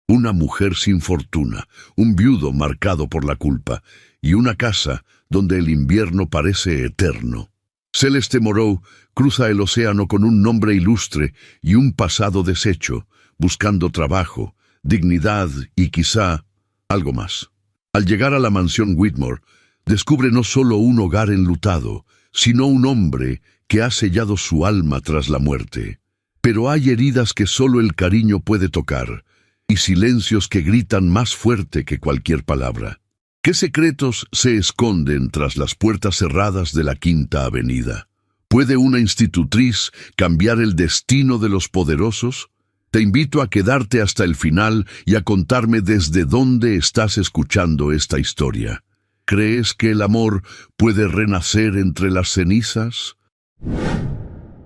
Una mujer sin fortuna, un viudo marcado por la culpa, y una casa donde el invierno parece eterno. Celeste Moreau cruza el océano con un nombre ilustre y un pasado deshecho, buscando trabajo, dignidad y quizá algo más. Al llegar a la mansión Whitmore, descubre no solo un hogar enlutado, sino un hombre que ha sellado su alma tras la muerte. Pero hay heridas que solo el cariño puede tocar, y silencios que gritan más fuerte que cualquier palabra. ¿Qué secretos se esconden tras las puertas cerradas de la Quinta Avenida? ¿Puede una institutriz cambiar el destino de los poderosos? Te invito a quedarte hasta el final y a contarme desde dónde estás escuchando esta historia. ¿Crees que el amor puede renacer entre las cenizas?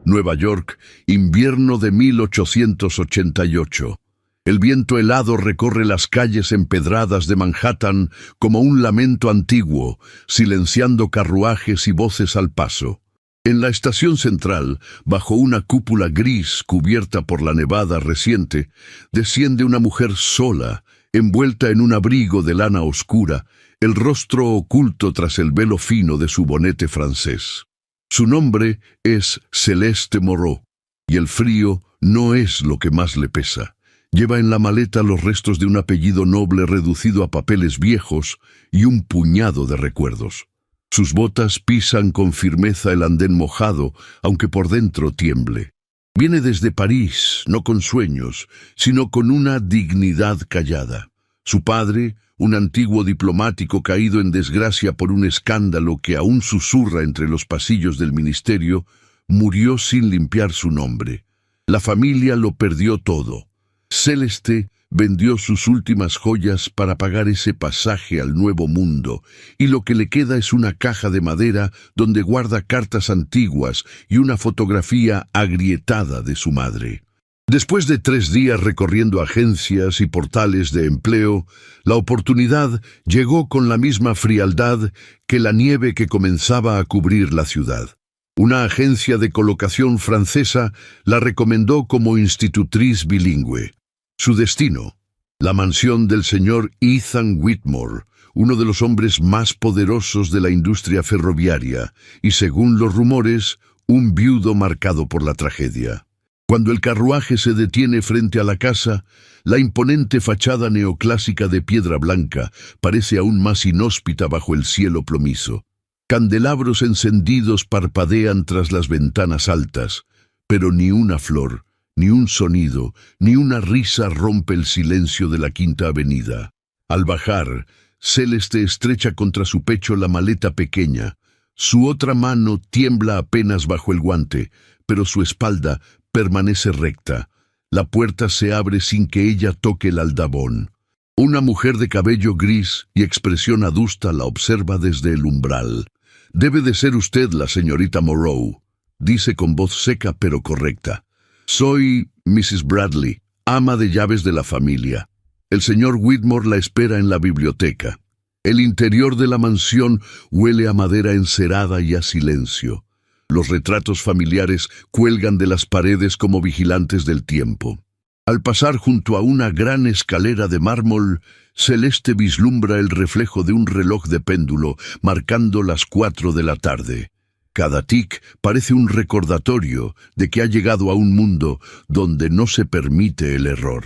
Nueva York, invierno de 1888. El viento helado recorre las calles empedradas de Manhattan como un lamento antiguo, silenciando carruajes y voces al paso. En la estación central, bajo una cúpula gris cubierta por la nevada reciente, desciende una mujer sola, envuelta en un abrigo de lana oscura, el rostro oculto tras el velo fino de su bonete francés. Su nombre es Celeste Moreau, y el frío no es lo que más le pesa. Lleva en la maleta los restos de un apellido noble reducido a papeles viejos y un puñado de recuerdos. Sus botas pisan con firmeza el andén mojado, aunque por dentro tiemble. Viene desde París, no con sueños, sino con una dignidad callada. Su padre, un antiguo diplomático caído en desgracia por un escándalo que aún susurra entre los pasillos del ministerio, murió sin limpiar su nombre. La familia lo perdió todo. Celeste vendió sus últimas joyas para pagar ese pasaje al nuevo mundo, y lo que le queda es una caja de madera donde guarda cartas antiguas y una fotografía agrietada de su madre. Después de 3 días recorriendo agencias y portales de empleo, la oportunidad llegó con la misma frialdad que la nieve que comenzaba a cubrir la ciudad. Una agencia de colocación francesa la recomendó como institutriz bilingüe. Su destino, la mansión del señor Ethan Whitmore, uno de los hombres más poderosos de la industria ferroviaria, y según los rumores, un viudo marcado por la tragedia. Cuando el carruaje se detiene frente a la casa, la imponente fachada neoclásica de piedra blanca parece aún más inhóspita bajo el cielo plomizo. Candelabros encendidos parpadean tras las ventanas altas, pero ni una flor, ni un sonido, ni una risa rompe el silencio de la Quinta Avenida. Al bajar, Celeste estrecha contra su pecho la maleta pequeña. Su otra mano tiembla apenas bajo el guante, pero su espalda permanece recta. La puerta se abre sin que ella toque el aldabón. Una mujer de cabello gris y expresión adusta la observa desde el umbral. «Debe de ser usted la señorita Moreau», dice con voz seca pero correcta. «Soy Mrs. Bradley, ama de llaves de la familia. El señor Whitmore la espera en la biblioteca». El interior de la mansión huele a madera encerada y a silencio. Los retratos familiares cuelgan de las paredes como vigilantes del tiempo. Al pasar junto a una gran escalera de mármol, Celeste vislumbra el reflejo de un reloj de péndulo marcando las 4 de la tarde. Cada tic parece un recordatorio de que ha llegado a un mundo donde no se permite el error.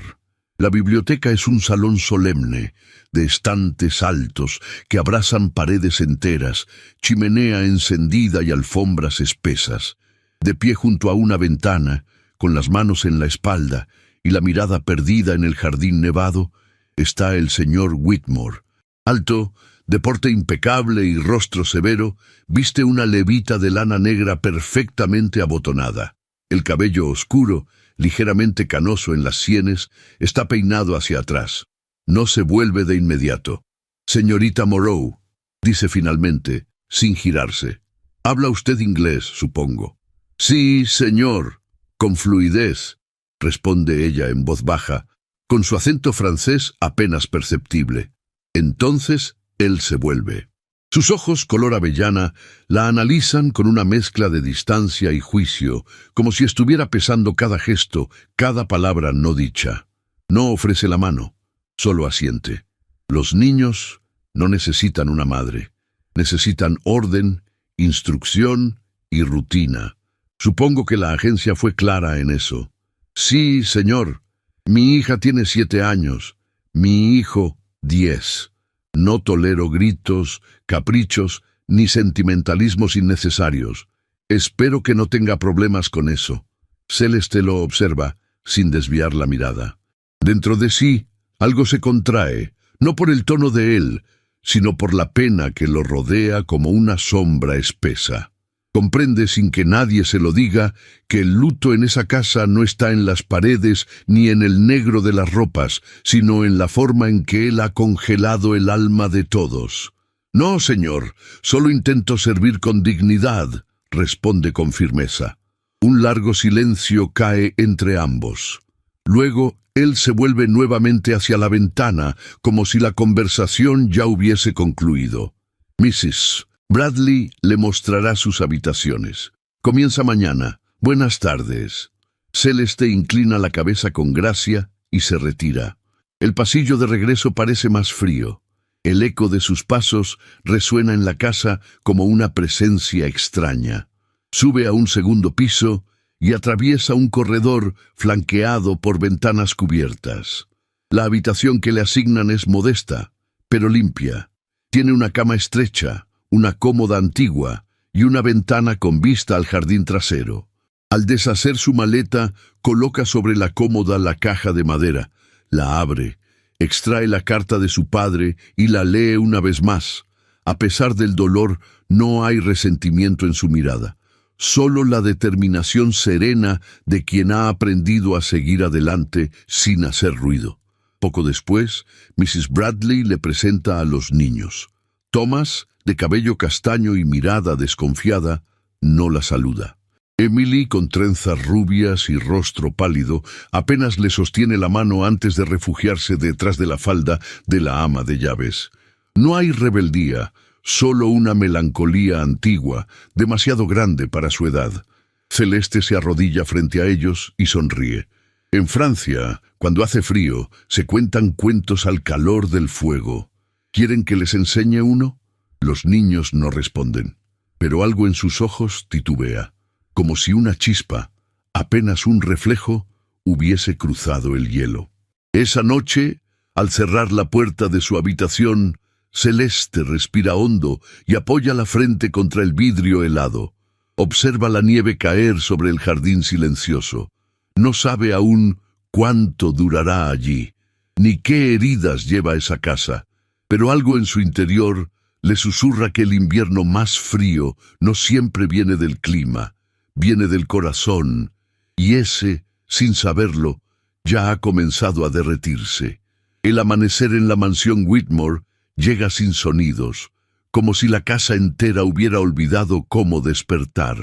La biblioteca es un salón solemne, de estantes altos que abrazan paredes enteras, chimenea encendida y alfombras espesas. De pie junto a una ventana, con las manos en la espalda y la mirada perdida en el jardín nevado, está el señor Whitmore. Alto, de porte impecable y rostro severo, viste una levita de lana negra perfectamente abotonada. El cabello oscuro, ligeramente canoso en las sienes, está peinado hacia atrás. No se vuelve de inmediato. «Señorita Moreau», dice finalmente, sin girarse. «Habla usted inglés, supongo». «Sí, señor», con fluidez, responde ella en voz baja, con su acento francés apenas perceptible. Entonces él se vuelve. Sus ojos color avellana la analizan con una mezcla de distancia y juicio, como si estuviera pesando cada gesto, cada palabra no dicha. No ofrece la mano, Solo asiente. Los niños no necesitan una madre. Necesitan orden, instrucción y rutina. Supongo que la agencia fue clara en eso. Sí, señor. Mi hija tiene 7 años. Mi hijo, 10. No tolero gritos, caprichos, ni sentimentalismos innecesarios. Espero que no tenga problemas con eso. Celeste lo observa, sin desviar la mirada. Dentro de sí, algo se contrae, no por el tono de él, sino por la pena que lo rodea como una sombra espesa. Comprende sin que nadie se lo diga que el luto en esa casa no está en las paredes ni en el negro de las ropas, sino en la forma en que él ha congelado el alma de todos. No, señor, solo intento servir con dignidad, responde con firmeza. Un largo silencio cae entre ambos. Luego, él se vuelve nuevamente hacia la ventana, como si la conversación ya hubiese concluido. Mrs. Bradley le mostrará sus habitaciones. Comienza mañana. Buenas tardes. Celeste inclina la cabeza con gracia y se retira. El pasillo de regreso parece más frío. El eco de sus pasos resuena en la casa como una presencia extraña. Sube a un segundo piso y atraviesa un corredor flanqueado por ventanas cubiertas. La habitación que le asignan es modesta, pero limpia. Tiene una cama estrecha, una cómoda antigua y una ventana con vista al jardín trasero. Al deshacer su maleta, coloca sobre la cómoda la caja de madera, la abre, extrae la carta de su padre y la lee una vez más. A pesar del dolor, no hay resentimiento en su mirada, solo la determinación serena de quien ha aprendido a seguir adelante sin hacer ruido. Poco después, Mrs. Bradley le presenta a los niños. Thomas, de cabello castaño y mirada desconfiada, no la saluda. Emily, con trenzas rubias y rostro pálido, apenas le sostiene la mano antes de refugiarse detrás de la falda de la ama de llaves. No hay rebeldía, solo una melancolía antigua, demasiado grande para su edad. Celeste se arrodilla frente a ellos y sonríe. En Francia, cuando hace frío, se cuentan cuentos al calor del fuego. ¿Quieren que les enseñe uno? Los niños no responden, pero algo en sus ojos titubea, como si una chispa, apenas un reflejo, hubiese cruzado el hielo. Esa noche, al cerrar la puerta de su habitación, Celeste respira hondo y apoya la frente contra el vidrio helado. Observa la nieve caer sobre el jardín silencioso. No sabe aún cuánto durará allí, ni qué heridas lleva esa casa, pero algo en su interior le susurra que el invierno más frío no siempre viene del clima, viene del corazón, y ese, sin saberlo, ya ha comenzado a derretirse. El amanecer en la mansión Whitmore llega sin sonidos, como si la casa entera hubiera olvidado cómo despertar.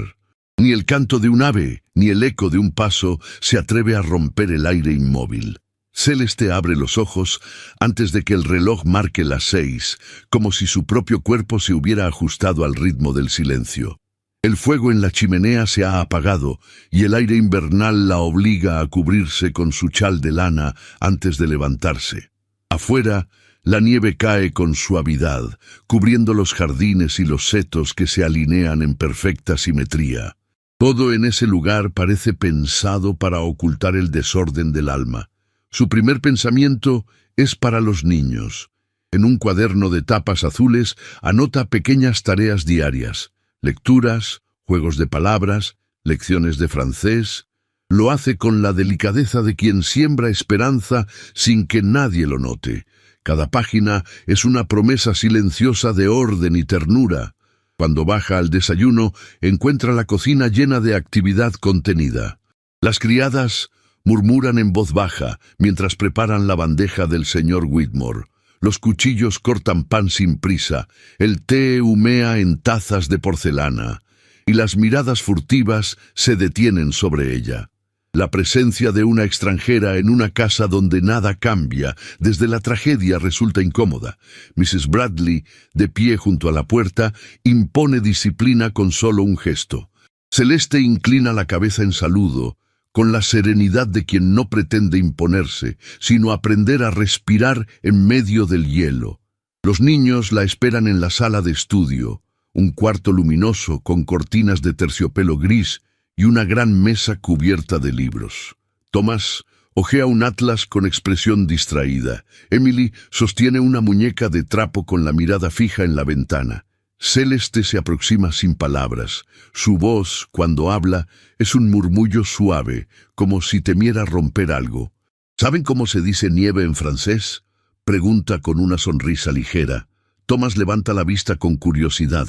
Ni el canto de un ave, ni el eco de un paso se atreve a romper el aire inmóvil. Celeste abre los ojos antes de que el reloj marque las 6, como si su propio cuerpo se hubiera ajustado al ritmo del silencio. El fuego en la chimenea se ha apagado y el aire invernal la obliga a cubrirse con su chal de lana antes de levantarse. Afuera, la nieve cae con suavidad, cubriendo los jardines y los setos que se alinean en perfecta simetría. Todo en ese lugar parece pensado para ocultar el desorden del alma. Su primer pensamiento es para los niños. En un cuaderno de tapas azules anota pequeñas tareas diarias, lecturas, juegos de palabras, lecciones de francés. Lo hace con la delicadeza de quien siembra esperanza sin que nadie lo note. Cada página es una promesa silenciosa de orden y ternura. Cuando baja al desayuno, encuentra la cocina llena de actividad contenida. Las criadas murmuran en voz baja mientras preparan la bandeja del señor Whitmore. Los cuchillos cortan pan sin prisa, el té humea en tazas de porcelana, y las miradas furtivas se detienen sobre ella. La presencia de una extranjera en una casa donde nada cambia, desde la tragedia, resulta incómoda. Mrs. Bradley, de pie junto a la puerta, impone disciplina con solo un gesto. Celeste inclina la cabeza en saludo, con la serenidad de quien no pretende imponerse, sino aprender a respirar en medio del hielo. Los niños la esperan en la sala de estudio, un cuarto luminoso con cortinas de terciopelo gris y una gran mesa cubierta de libros. Thomas hojea un atlas con expresión distraída. Emily sostiene una muñeca de trapo con la mirada fija en la ventana. Celeste se aproxima sin palabras. Su voz, cuando habla, es un murmullo suave, como si temiera romper algo. ¿Saben cómo se dice nieve en francés?, pregunta con una sonrisa ligera. Thomas levanta la vista con curiosidad.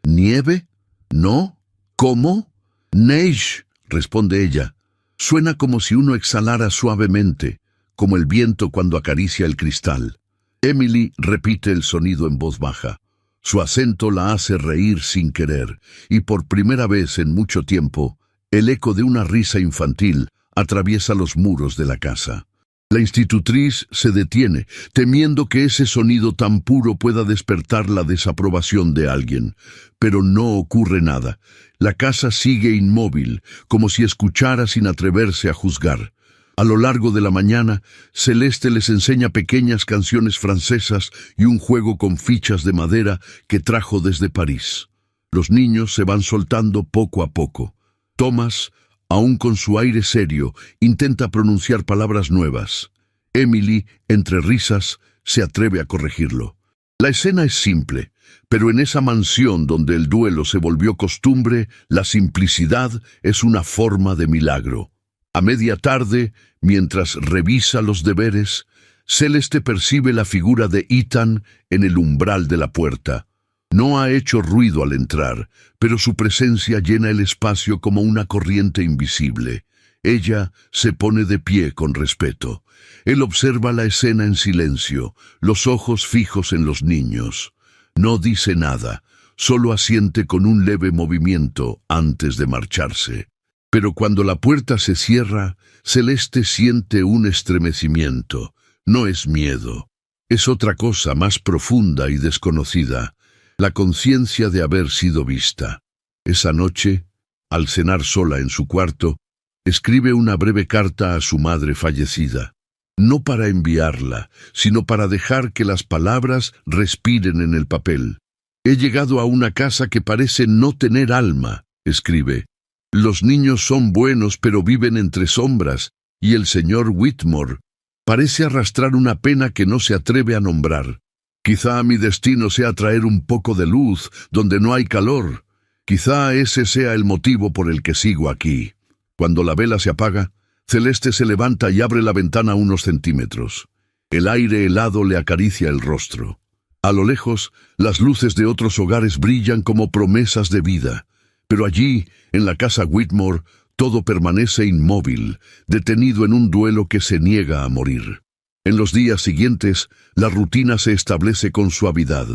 ¿Nieve? ¿No? ¿Cómo? Neige, responde ella. Suena como si uno exhalara suavemente, como el viento cuando acaricia el cristal. Emily repite el sonido en voz baja. Su acento la hace reír sin querer, y por primera vez en mucho tiempo, el eco de una risa infantil atraviesa los muros de la casa. La institutriz se detiene, temiendo que ese sonido tan puro pueda despertar la desaprobación de alguien. Pero no ocurre nada. La casa sigue inmóvil, como si escuchara sin atreverse a juzgar. A lo largo de la mañana, Celeste les enseña pequeñas canciones francesas y un juego con fichas de madera que trajo desde París. Los niños se van soltando poco a poco. Thomas, aún con su aire serio, intenta pronunciar palabras nuevas. Emily, entre risas, se atreve a corregirlo. La escena es simple, pero en esa mansión donde el duelo se volvió costumbre, la simplicidad es una forma de milagro. A media tarde, mientras revisa los deberes, Celeste percibe la figura de Ethan en el umbral de la puerta. No ha hecho ruido al entrar, pero su presencia llena el espacio como una corriente invisible. Ella se pone de pie con respeto. Él observa la escena en silencio, los ojos fijos en los niños. No dice nada, solo asiente con un leve movimiento antes de marcharse. Pero cuando la puerta se cierra, Celeste siente un estremecimiento. No es miedo. Es otra cosa más profunda y desconocida, la conciencia de haber sido vista. Esa noche, al cenar sola en su cuarto, escribe una breve carta a su madre fallecida. No para enviarla, sino para dejar que las palabras respiren en el papel. He llegado a una casa que parece no tener alma, escribe. Los niños son buenos pero viven entre sombras, y el señor Whitmore parece arrastrar una pena que no se atreve a nombrar. Quizá mi destino sea traer un poco de luz donde no hay calor. Quizá ese sea el motivo por el que sigo aquí. Cuando la vela se apaga, Celeste se levanta y abre la ventana unos centímetros. El aire helado le acaricia el rostro. A lo lejos, las luces de otros hogares brillan como promesas de vida. Pero allí, en la casa Whitmore, todo permanece inmóvil, detenido en un duelo que se niega a morir. En los días siguientes, la rutina se establece con suavidad.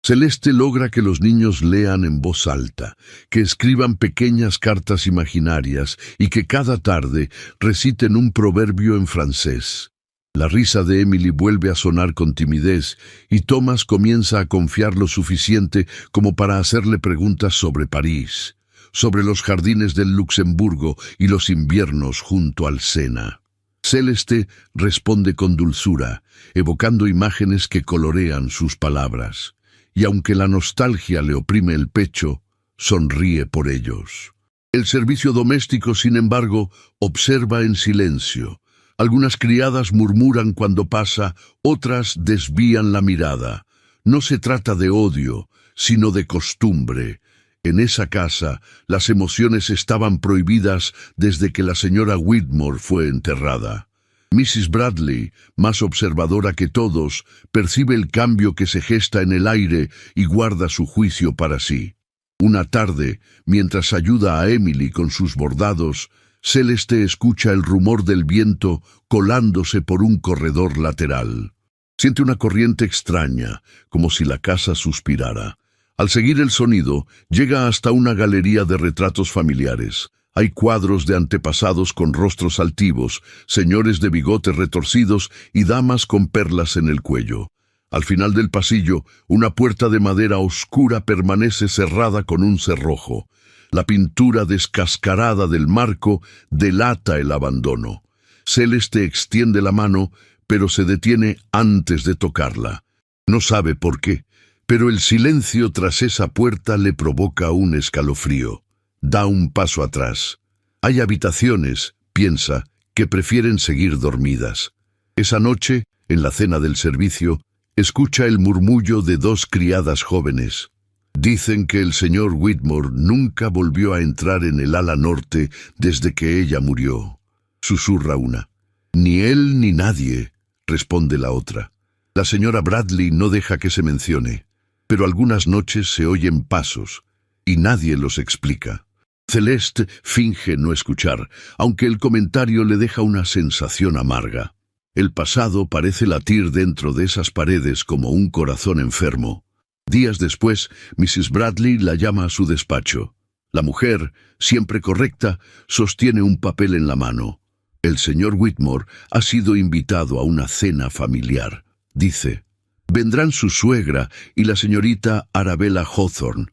Celeste logra que los niños lean en voz alta, que escriban pequeñas cartas imaginarias y que cada tarde reciten un proverbio en francés. La risa de Emily vuelve a sonar con timidez y Thomas comienza a confiar lo suficiente como para hacerle preguntas sobre París, sobre los jardines del Luxemburgo y los inviernos junto al Sena. Celeste responde con dulzura, evocando imágenes que colorean sus palabras, y aunque la nostalgia le oprime el pecho, sonríe por ellos. El servicio doméstico, sin embargo, observa en silencio. Algunas criadas murmuran cuando pasa, otras desvían la mirada. No se trata de odio, sino de costumbre. En esa casa, las emociones estaban prohibidas desde que la señora Whitmore fue enterrada. Mrs. Bradley, más observadora que todos, percibe el cambio que se gesta en el aire y guarda su juicio para sí. Una tarde, mientras ayuda a Emily con sus bordados, Celeste escucha el rumor del viento colándose por un corredor lateral. Siente una corriente extraña, como si la casa suspirara. Al seguir el sonido, llega hasta una galería de retratos familiares. Hay cuadros de antepasados con rostros altivos, señores de bigotes retorcidos y damas con perlas en el cuello. Al final del pasillo, una puerta de madera oscura permanece cerrada con un cerrojo. La pintura descascarada del marco delata el abandono. Celeste extiende la mano, pero se detiene antes de tocarla. No sabe por qué, pero el silencio tras esa puerta le provoca un escalofrío. Da un paso atrás. Hay habitaciones, piensa, que prefieren seguir dormidas. Esa noche, en la cena del servicio, escucha el murmullo de dos criadas jóvenes. Dicen que el señor Whitmore nunca volvió a entrar en el ala norte desde que ella murió. Susurra una. Ni él ni nadie, responde la otra. La señora Bradley no deja que se mencione, pero algunas noches se oyen pasos, y nadie los explica. Celeste finge no escuchar, aunque el comentario le deja una sensación amarga. El pasado parece latir dentro de esas paredes como un corazón enfermo. Días después, Mrs. Bradley la llama a su despacho. La mujer, siempre correcta, sostiene un papel en la mano. El señor Whitmore ha sido invitado a una cena familiar. Dice, vendrán su suegra y la señorita Arabella Hawthorne.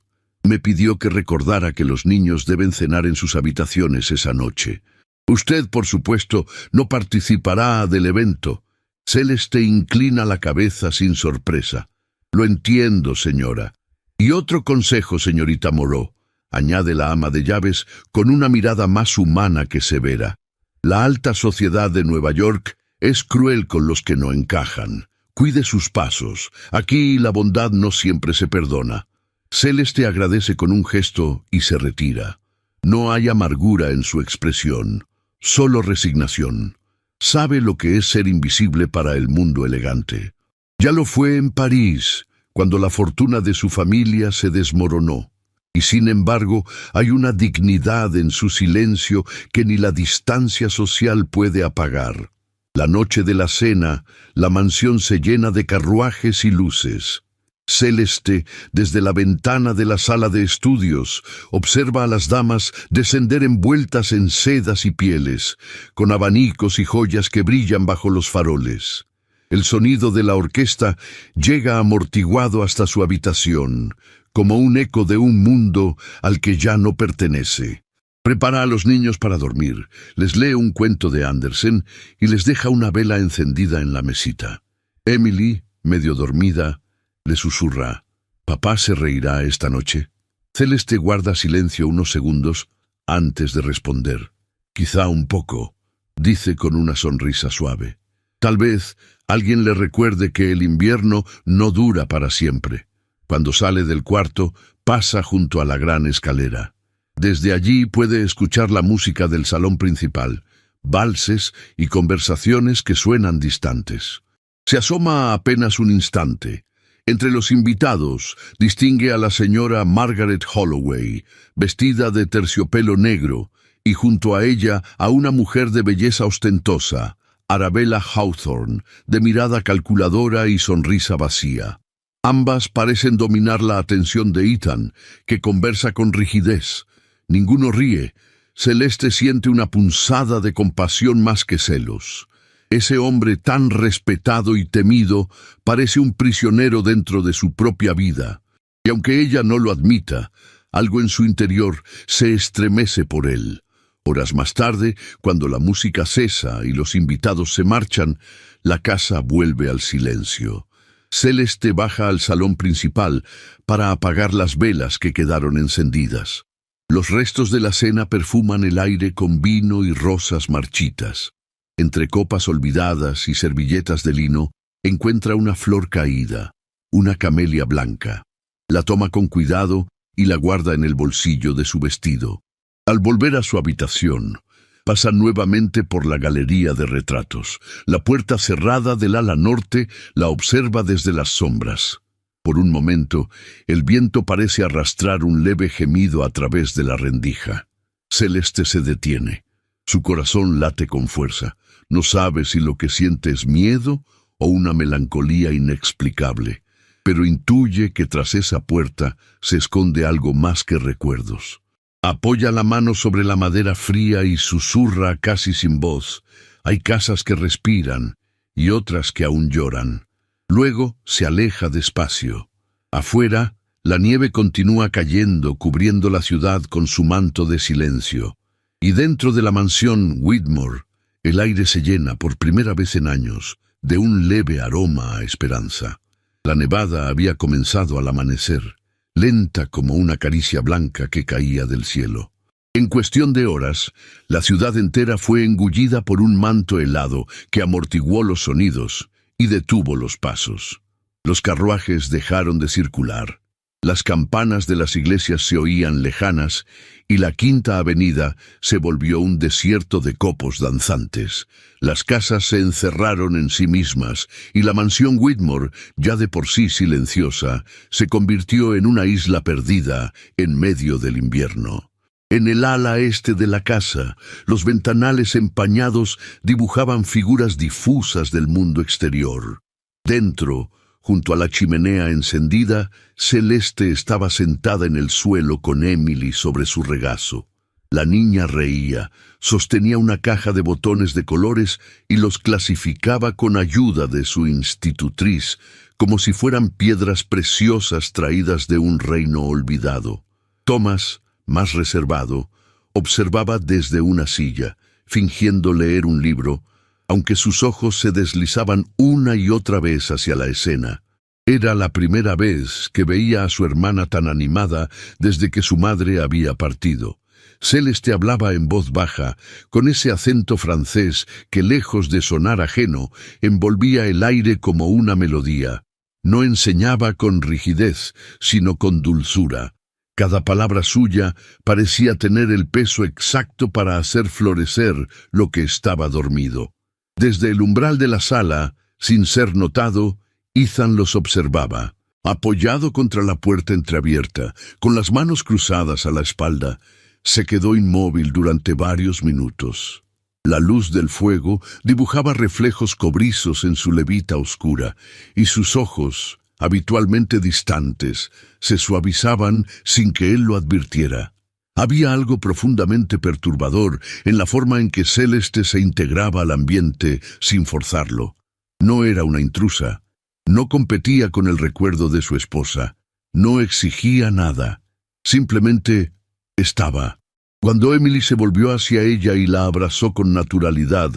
Me pidió que recordara que los niños deben cenar en sus habitaciones esa noche. Usted, por supuesto, no participará del evento. Celeste inclina la cabeza sin sorpresa. Lo entiendo, señora. Y otro consejo, señorita Moreau, añade la ama de llaves con una mirada más humana que severa. La alta sociedad de Nueva York es cruel con los que no encajan. Cuide sus pasos. Aquí la bondad no siempre se perdona. Celeste agradece con un gesto y se retira. No hay amargura en su expresión, solo resignación. Sabe lo que es ser invisible para el mundo elegante. Ya lo fue en París, cuando la fortuna de su familia se desmoronó. Y sin embargo, hay una dignidad en su silencio que ni la distancia social puede apagar. La noche de la cena, la mansión se llena de carruajes y luces. Celeste, desde la ventana de la sala de estudios, observa a las damas descender envueltas en sedas y pieles, con abanicos y joyas que brillan bajo los faroles. El sonido de la orquesta llega amortiguado hasta su habitación, como un eco de un mundo al que ya no pertenece. Prepara a los niños para dormir, les lee un cuento de Andersen y les deja una vela encendida en la mesita. Emily, medio dormida, le susurra, «¿Papá se reirá esta noche?» Celeste guarda silencio unos segundos antes de responder. «Quizá un poco», dice con una sonrisa suave. Tal vez alguien le recuerde que el invierno no dura para siempre. Cuando sale del cuarto, pasa junto a la gran escalera. Desde allí puede escuchar la música del salón principal, valses y conversaciones que suenan distantes. Se asoma apenas un instante. Entre los invitados distingue a la señora Margaret Holloway, vestida de terciopelo negro, y junto a ella a una mujer de belleza ostentosa, Arabella Hawthorne, de mirada calculadora y sonrisa vacía. Ambas parecen dominar la atención de Ethan, que conversa con rigidez. Ninguno ríe. Celeste siente una punzada de compasión más que celos. Ese hombre tan respetado y temido parece un prisionero dentro de su propia vida, y aunque ella no lo admita, algo en su interior se estremece por él. Horas más tarde, cuando la música cesa y los invitados se marchan, la casa vuelve al silencio. Celeste baja al salón principal para apagar las velas que quedaron encendidas. Los restos de la cena perfuman el aire con vino y rosas marchitas. Entre copas olvidadas y servilletas de lino, encuentra una flor caída, una camelia blanca. La toma con cuidado y la guarda en el bolsillo de su vestido. Al volver a su habitación, pasa nuevamente por la galería de retratos. La puerta cerrada del ala norte la observa desde las sombras. Por un momento, el viento parece arrastrar un leve gemido a través de la rendija. Celeste se detiene. Su corazón late con fuerza. No sabe si lo que siente es miedo o una melancolía inexplicable, pero intuye que tras esa puerta se esconde algo más que recuerdos. Apoya la mano sobre la madera fría y susurra casi sin voz. Hay casas que respiran y otras que aún lloran. Luego se aleja despacio. Afuera, La nieve continúa cayendo, cubriendo la ciudad con su manto de silencio. Y dentro de la mansión Whitmore, el aire se llena, por primera vez en años, de un leve aroma a esperanza. La nevada había comenzado al amanecer, lenta como una caricia blanca que caía del cielo. En cuestión de horas, la ciudad entera fue engullida por un manto helado que amortiguó los sonidos y detuvo los pasos. Los carruajes dejaron de circular. Las campanas de las iglesias se oían lejanas y la Quinta Avenida se volvió un desierto de copos danzantes. Las casas se encerraron en sí mismas y la mansión Whitmore, ya de por sí silenciosa, se convirtió en una isla perdida en medio del invierno. En el ala este de la casa, los ventanales empañados dibujaban figuras difusas del mundo exterior. Dentro, junto a la chimenea encendida, Celeste estaba sentada en el suelo con Emily sobre su regazo. La niña reía, sostenía una caja de botones de colores y los clasificaba con ayuda de su institutriz, como si fueran piedras preciosas traídas de un reino olvidado. Thomas, más reservado, observaba desde una silla, fingiendo leer un libro, aunque sus ojos se deslizaban una y otra vez hacia la escena. Era la primera vez que veía a su hermana tan animada desde que su madre había partido. Celeste hablaba en voz baja, con ese acento francés que, lejos de sonar ajeno, envolvía el aire como una melodía. No enseñaba con rigidez, sino con dulzura. Cada palabra suya parecía tener el peso exacto para hacer florecer lo que estaba dormido. Desde el umbral de la sala, sin ser notado, Ethan los observaba. Apoyado contra la puerta entreabierta, con las manos cruzadas a la espalda, se quedó inmóvil durante varios minutos. La luz del fuego dibujaba reflejos cobrizos en su levita oscura, y sus ojos, habitualmente distantes, se suavizaban sin que él lo advirtiera. Había algo profundamente perturbador en la forma en que Celeste se integraba al ambiente sin forzarlo. No era una intrusa, no competía con el recuerdo de su esposa, no exigía nada, simplemente estaba. Cuando Emily se volvió hacia ella y la abrazó con naturalidad,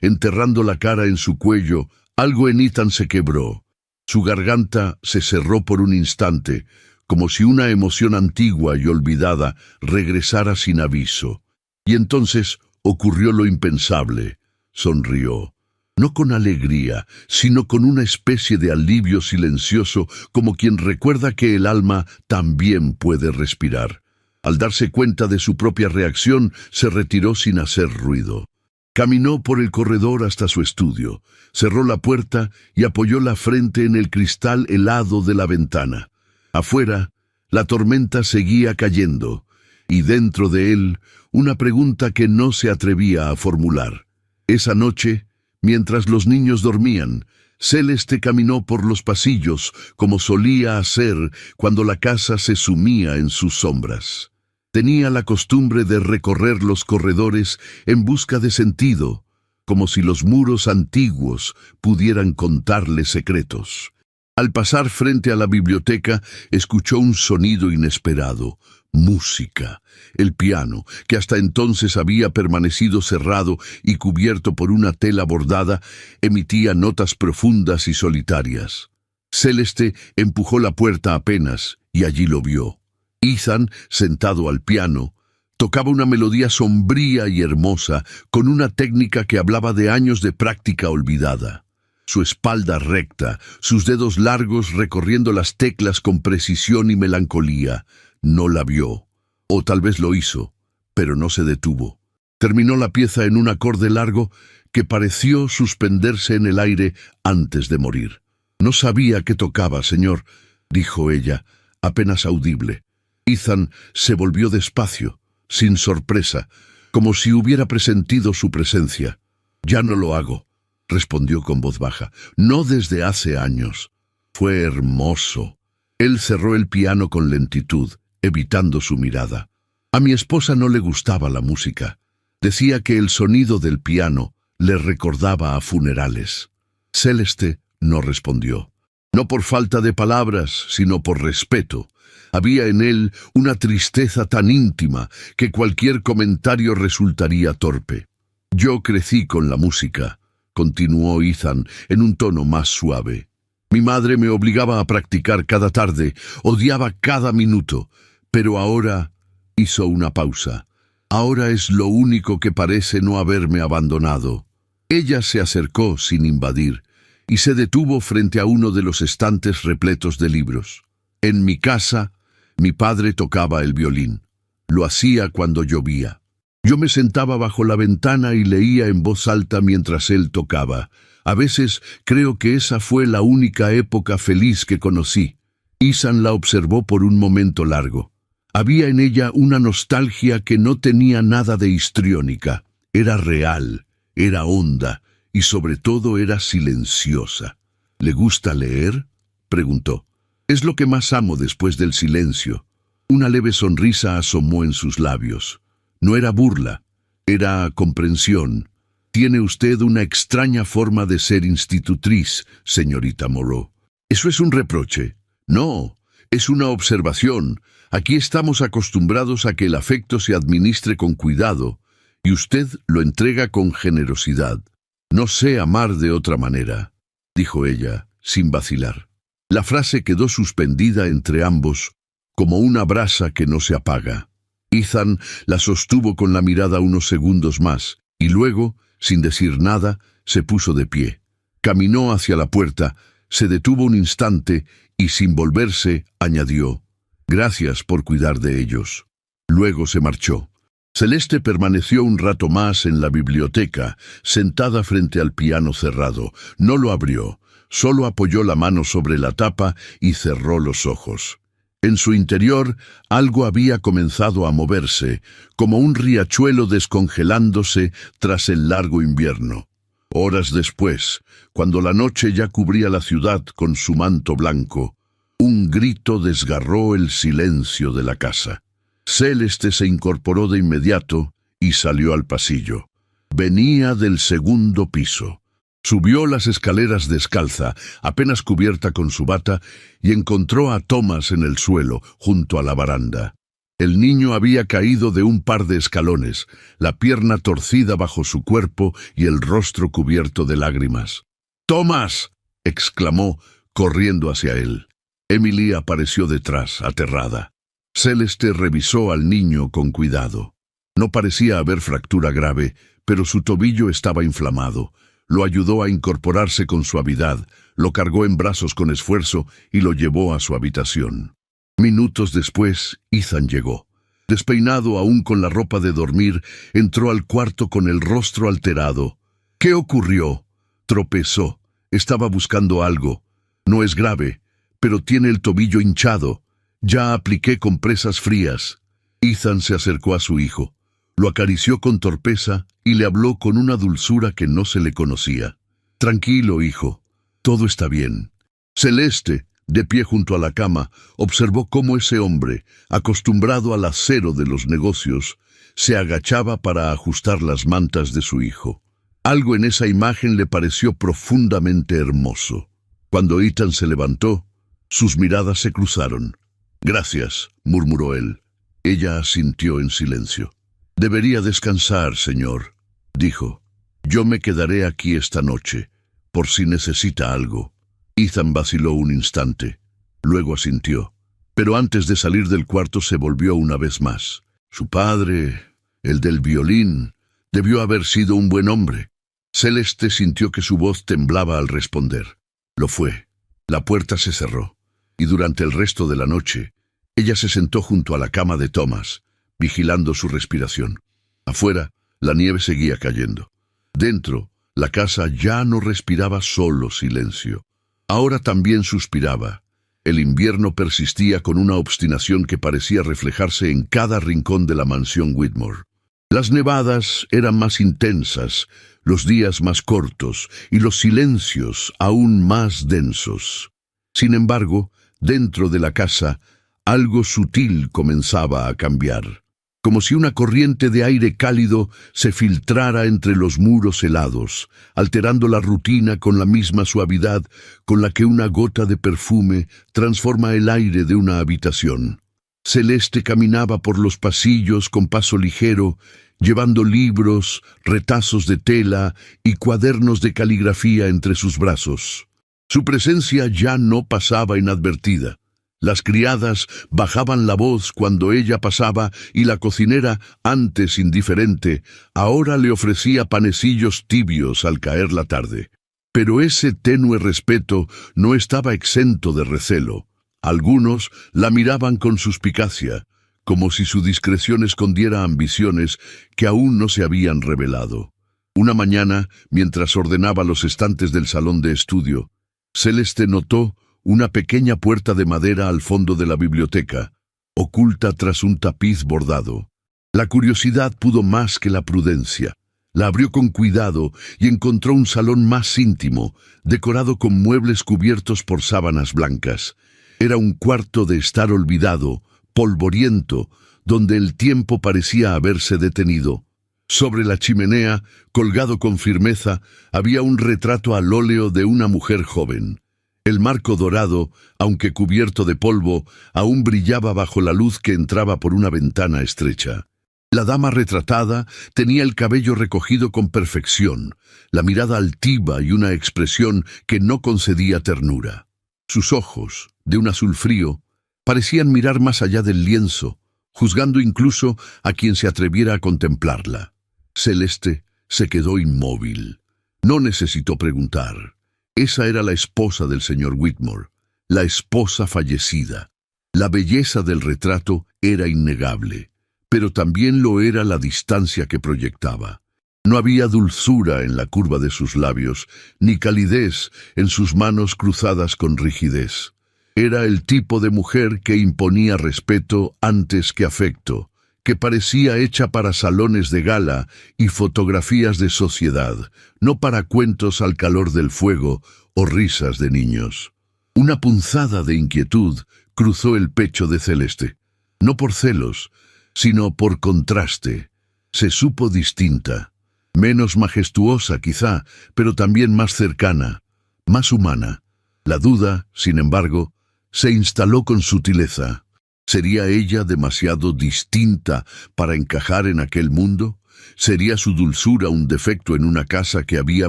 enterrando la cara en su cuello, algo en Ethan se quebró. Su garganta se cerró por un instante, como si una emoción antigua y olvidada regresara sin aviso. Y entonces ocurrió lo impensable. Sonrió. No con alegría, sino con una especie de alivio silencioso, como quien recuerda que el alma también puede respirar. Al darse cuenta de su propia reacción, se retiró sin hacer ruido. Caminó por el corredor hasta su estudio, cerró la puerta y apoyó la frente en el cristal helado de la ventana. Afuera, la tormenta seguía cayendo, y dentro de él, una pregunta que no se atrevía a formular. Esa noche, mientras los niños dormían, Celeste caminó por los pasillos como solía hacer cuando la casa se sumía en sus sombras. Tenía la costumbre de recorrer los corredores en busca de sentido, como si los muros antiguos pudieran contarle secretos. Al pasar frente a la biblioteca, escuchó un sonido inesperado. Música. El piano, que hasta entonces había permanecido cerrado y cubierto por una tela bordada, emitía notas profundas y solitarias. Celeste empujó la puerta apenas y allí lo vio. Ethan, sentado al piano, tocaba una melodía sombría y hermosa con una técnica que hablaba de años de práctica olvidada. Su espalda recta, sus dedos largos recorriendo las teclas con precisión y melancolía. No la vio, o tal vez lo hizo, pero no se detuvo. Terminó la pieza en un acorde largo que pareció suspenderse en el aire antes de morir. «No sabía que tocaba, señor», dijo ella, apenas audible. Ethan se volvió despacio, sin sorpresa, como si hubiera presentido su presencia. «Ya no lo hago», respondió con voz baja. «No desde hace años». Fue hermoso. Él cerró el piano con lentitud, evitando su mirada. A mi esposa no le gustaba la música. Decía que el sonido del piano le recordaba a funerales. Celeste no respondió. No por falta de palabras, sino por respeto. Había en él una tristeza tan íntima que cualquier comentario resultaría torpe. Yo crecí con la música, continuó Ethan en un tono más suave. Mi madre me obligaba a practicar cada tarde, odiaba cada minuto, pero ahora hizo una pausa. Ahora es lo único que parece no haberme abandonado. Ella se acercó sin invadir y se detuvo frente a uno de los estantes repletos de libros. En mi casa, mi padre tocaba el violín. Lo hacía cuando llovía. Yo me sentaba bajo la ventana y leía en voz alta mientras él tocaba. A veces creo que esa fue la única época feliz que conocí. Ethan la observó por un momento largo. Había en ella una nostalgia que no tenía nada de histriónica. Era real, era honda y sobre todo era silenciosa. ¿Le gusta leer?, preguntó. Es lo que más amo después del silencio. Una leve sonrisa asomó en sus labios. No era burla, era comprensión. Tiene usted una extraña forma de ser institutriz, señorita Moreau. ¿Eso es un reproche? No, es una observación. Aquí estamos acostumbrados a que el afecto se administre con cuidado, y usted lo entrega con generosidad. No sé amar de otra manera, dijo ella, sin vacilar. La frase quedó suspendida entre ambos, como una brasa que no se apaga. Ethan la sostuvo con la mirada unos segundos más, y luego, sin decir nada, se puso de pie. Caminó hacia la puerta, se detuvo un instante y, sin volverse, añadió: «Gracias por cuidar de ellos». Luego se marchó. Celeste permaneció un rato más en la biblioteca, sentada frente al piano cerrado. No lo abrió, solo apoyó la mano sobre la tapa y cerró los ojos. En su interior algo había comenzado a moverse, como un riachuelo descongelándose tras el largo invierno. Horas después, cuando la noche ya cubría la ciudad con su manto blanco, un grito desgarró el silencio de la casa. Celeste se incorporó de inmediato y salió al pasillo. Venía del segundo piso. Subió las escaleras descalza, apenas cubierta con su bata, y encontró a Thomas en el suelo, junto a la baranda. El niño había caído de un par de escalones, la pierna torcida bajo su cuerpo y el rostro cubierto de lágrimas. «¡Thomas!», exclamó, corriendo hacia él. Emily apareció detrás, aterrada. Celeste revisó al niño con cuidado. No parecía haber fractura grave, pero su tobillo estaba inflamado. Lo ayudó a incorporarse con suavidad, lo cargó en brazos con esfuerzo y lo llevó a su habitación. Minutos después, Ethan llegó. Despeinado aún con la ropa de dormir, entró al cuarto con el rostro alterado. «¿Qué ocurrió?». Tropezó. Estaba buscando algo. «No es grave, pero tiene el tobillo hinchado. Ya apliqué compresas frías». Ethan se acercó a su hijo. Lo acarició con torpeza y le habló con una dulzura que no se le conocía. «Tranquilo, hijo. Todo está bien». Celeste, de pie junto a la cama, observó cómo ese hombre, acostumbrado al acero de los negocios, se agachaba para ajustar las mantas de su hijo. Algo en esa imagen le pareció profundamente hermoso. Cuando Ethan se levantó, sus miradas se cruzaron. «Gracias», murmuró él. Ella asintió en silencio. «Debería descansar, señor», dijo. «Yo me quedaré aquí esta noche, por si necesita algo». Ethan vaciló un instante. Luego asintió. Pero antes de salir del cuarto se volvió una vez más. Su padre, el del violín, debió haber sido un buen hombre. Celeste sintió que su voz temblaba al responder. Lo fue. La puerta se cerró, y durante el resto de la noche, ella se sentó junto a la cama de Thomas, vigilando su respiración. Afuera, la nieve seguía cayendo. Dentro, la casa ya no respiraba solo silencio. Ahora también suspiraba. El invierno persistía con una obstinación que parecía reflejarse en cada rincón de la mansión Whitmore. Las nevadas eran más intensas, los días más cortos y los silencios aún más densos. Sin embargo, dentro de la casa, algo sutil comenzaba a cambiar. como si una corriente de aire cálido se filtrara entre los muros helados, alterando la rutina con la misma suavidad con la que una gota de perfume transforma el aire de una habitación. Celeste caminaba por los pasillos con paso ligero, llevando libros, retazos de tela y cuadernos de caligrafía entre sus brazos. Su presencia ya no pasaba inadvertida. Las criadas bajaban la voz cuando ella pasaba y la cocinera, antes indiferente, ahora le ofrecía panecillos tibios al caer la tarde. Pero ese tenue respeto no estaba exento de recelo. Algunos la miraban con suspicacia, como si su discreción escondiera ambiciones que aún no se habían revelado. Una mañana, mientras ordenaba los estantes del salón de estudio, Celeste notó una pequeña puerta de madera al fondo de la biblioteca, oculta tras un tapiz bordado. La curiosidad pudo más que la prudencia. La abrió con cuidado y encontró un salón más íntimo, decorado con muebles cubiertos por sábanas blancas. Era un cuarto de estar olvidado, polvoriento, donde el tiempo parecía haberse detenido. Sobre la chimenea, colgado con firmeza, había un retrato al óleo de una mujer joven. El marco dorado, aunque cubierto de polvo, aún brillaba bajo la luz que entraba por una ventana estrecha. La dama retratada tenía el cabello recogido con perfección, la mirada altiva y una expresión que no concedía ternura. Sus ojos, de un azul frío, parecían mirar más allá del lienzo, juzgando incluso a quien se atreviera a contemplarla. Celeste se quedó inmóvil. No necesitó preguntar. Esa era la esposa del señor Whitmore, la esposa fallecida. La belleza del retrato era innegable, pero también lo era la distancia que proyectaba. No había dulzura en la curva de sus labios, ni calidez en sus manos cruzadas con rigidez. Era el tipo de mujer que imponía respeto antes que afecto, que parecía hecha para salones de gala y fotografías de sociedad, no para cuentos al calor del fuego o risas de niños. Una punzada de inquietud cruzó el pecho de Celeste. No por celos, sino por contraste. Se supo distinta, menos majestuosa quizá, pero también más cercana, más humana. La duda, sin embargo, se instaló con sutileza. ¿Sería ella demasiado distinta para encajar en aquel mundo? ¿Sería su dulzura un defecto en una casa que había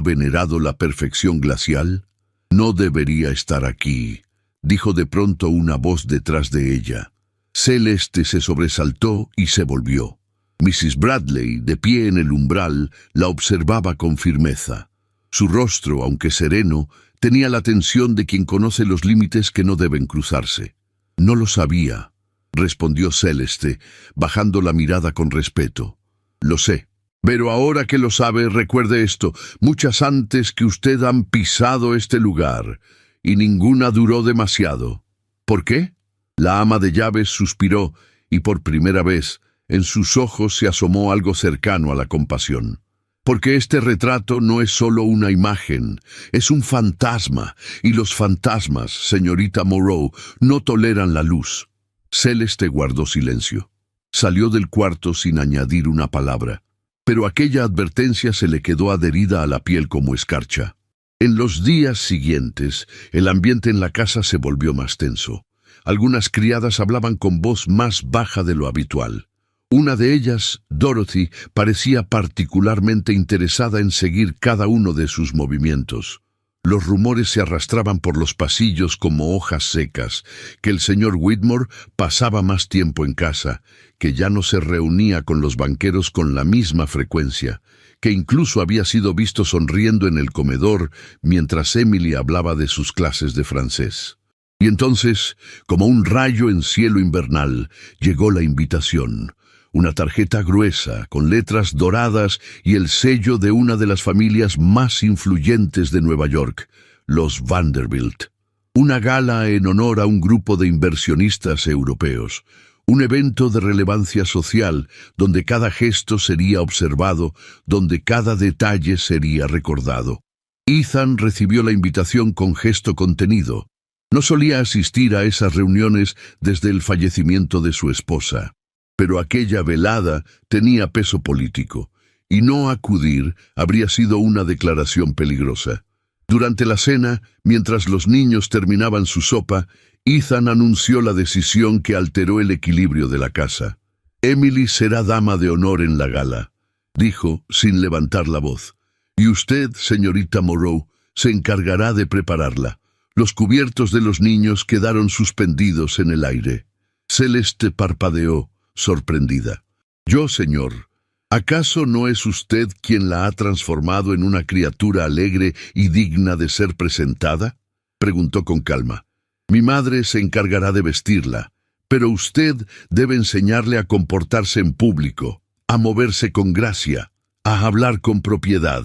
venerado la perfección glacial? No debería estar aquí, dijo de pronto una voz detrás de ella. Celeste se sobresaltó y se volvió. Mrs. Bradley, de pie en el umbral, la observaba con firmeza. Su rostro, aunque sereno, tenía la tensión de quien conoce los límites que no deben cruzarse. No lo sabía, respondió Celeste, bajando la mirada con respeto. Lo sé. Pero ahora que lo sabe, recuerde esto, muchas antes que usted han pisado este lugar, y ninguna duró demasiado. ¿Por qué? La ama de llaves suspiró, y por primera vez, en sus ojos se asomó algo cercano a la compasión. Porque este retrato no es solo una imagen, es un fantasma, y los fantasmas, señorita Moreau, no toleran la luz. Celeste guardó silencio. Salió del cuarto sin añadir una palabra, pero aquella advertencia se le quedó adherida a la piel como escarcha. En los días siguientes, el ambiente en la casa se volvió más tenso. Algunas criadas hablaban con voz más baja de lo habitual. Una de ellas, Dorothy, parecía particularmente interesada en seguir cada uno de sus movimientos. Los rumores se arrastraban por los pasillos como hojas secas, que el señor Whitmore pasaba más tiempo en casa, que ya no se reunía con los banqueros con la misma frecuencia, que incluso había sido visto sonriendo en el comedor mientras Emily hablaba de sus clases de francés. Y entonces, como un rayo en cielo invernal, llegó la invitación. Una tarjeta gruesa, con letras doradas y el sello de una de las familias más influyentes de Nueva York, los Vanderbilt. Una gala en honor a un grupo de inversionistas europeos. Un evento de relevancia social, donde cada gesto sería observado, donde cada detalle sería recordado. Ethan recibió la invitación con gesto contenido. No solía asistir a esas reuniones desde el fallecimiento de su esposa. Pero aquella velada tenía peso político, y no acudir habría sido una declaración peligrosa. Durante la cena, mientras los niños terminaban su sopa, Ethan anunció la decisión que alteró el equilibrio de la casa. «Emily será dama de honor en la gala», dijo, sin levantar la voz. «Y usted, señorita Moreau, se encargará de prepararla». Los cubiertos de los niños quedaron suspendidos en el aire. Celeste parpadeó, sorprendida. «¿Yo, señor? ¿Acaso no es usted quien la ha transformado en una criatura alegre y digna de ser presentada?», preguntó con calma. «Mi madre se encargará de vestirla, pero usted debe enseñarle a comportarse en público, a moverse con gracia, a hablar con propiedad».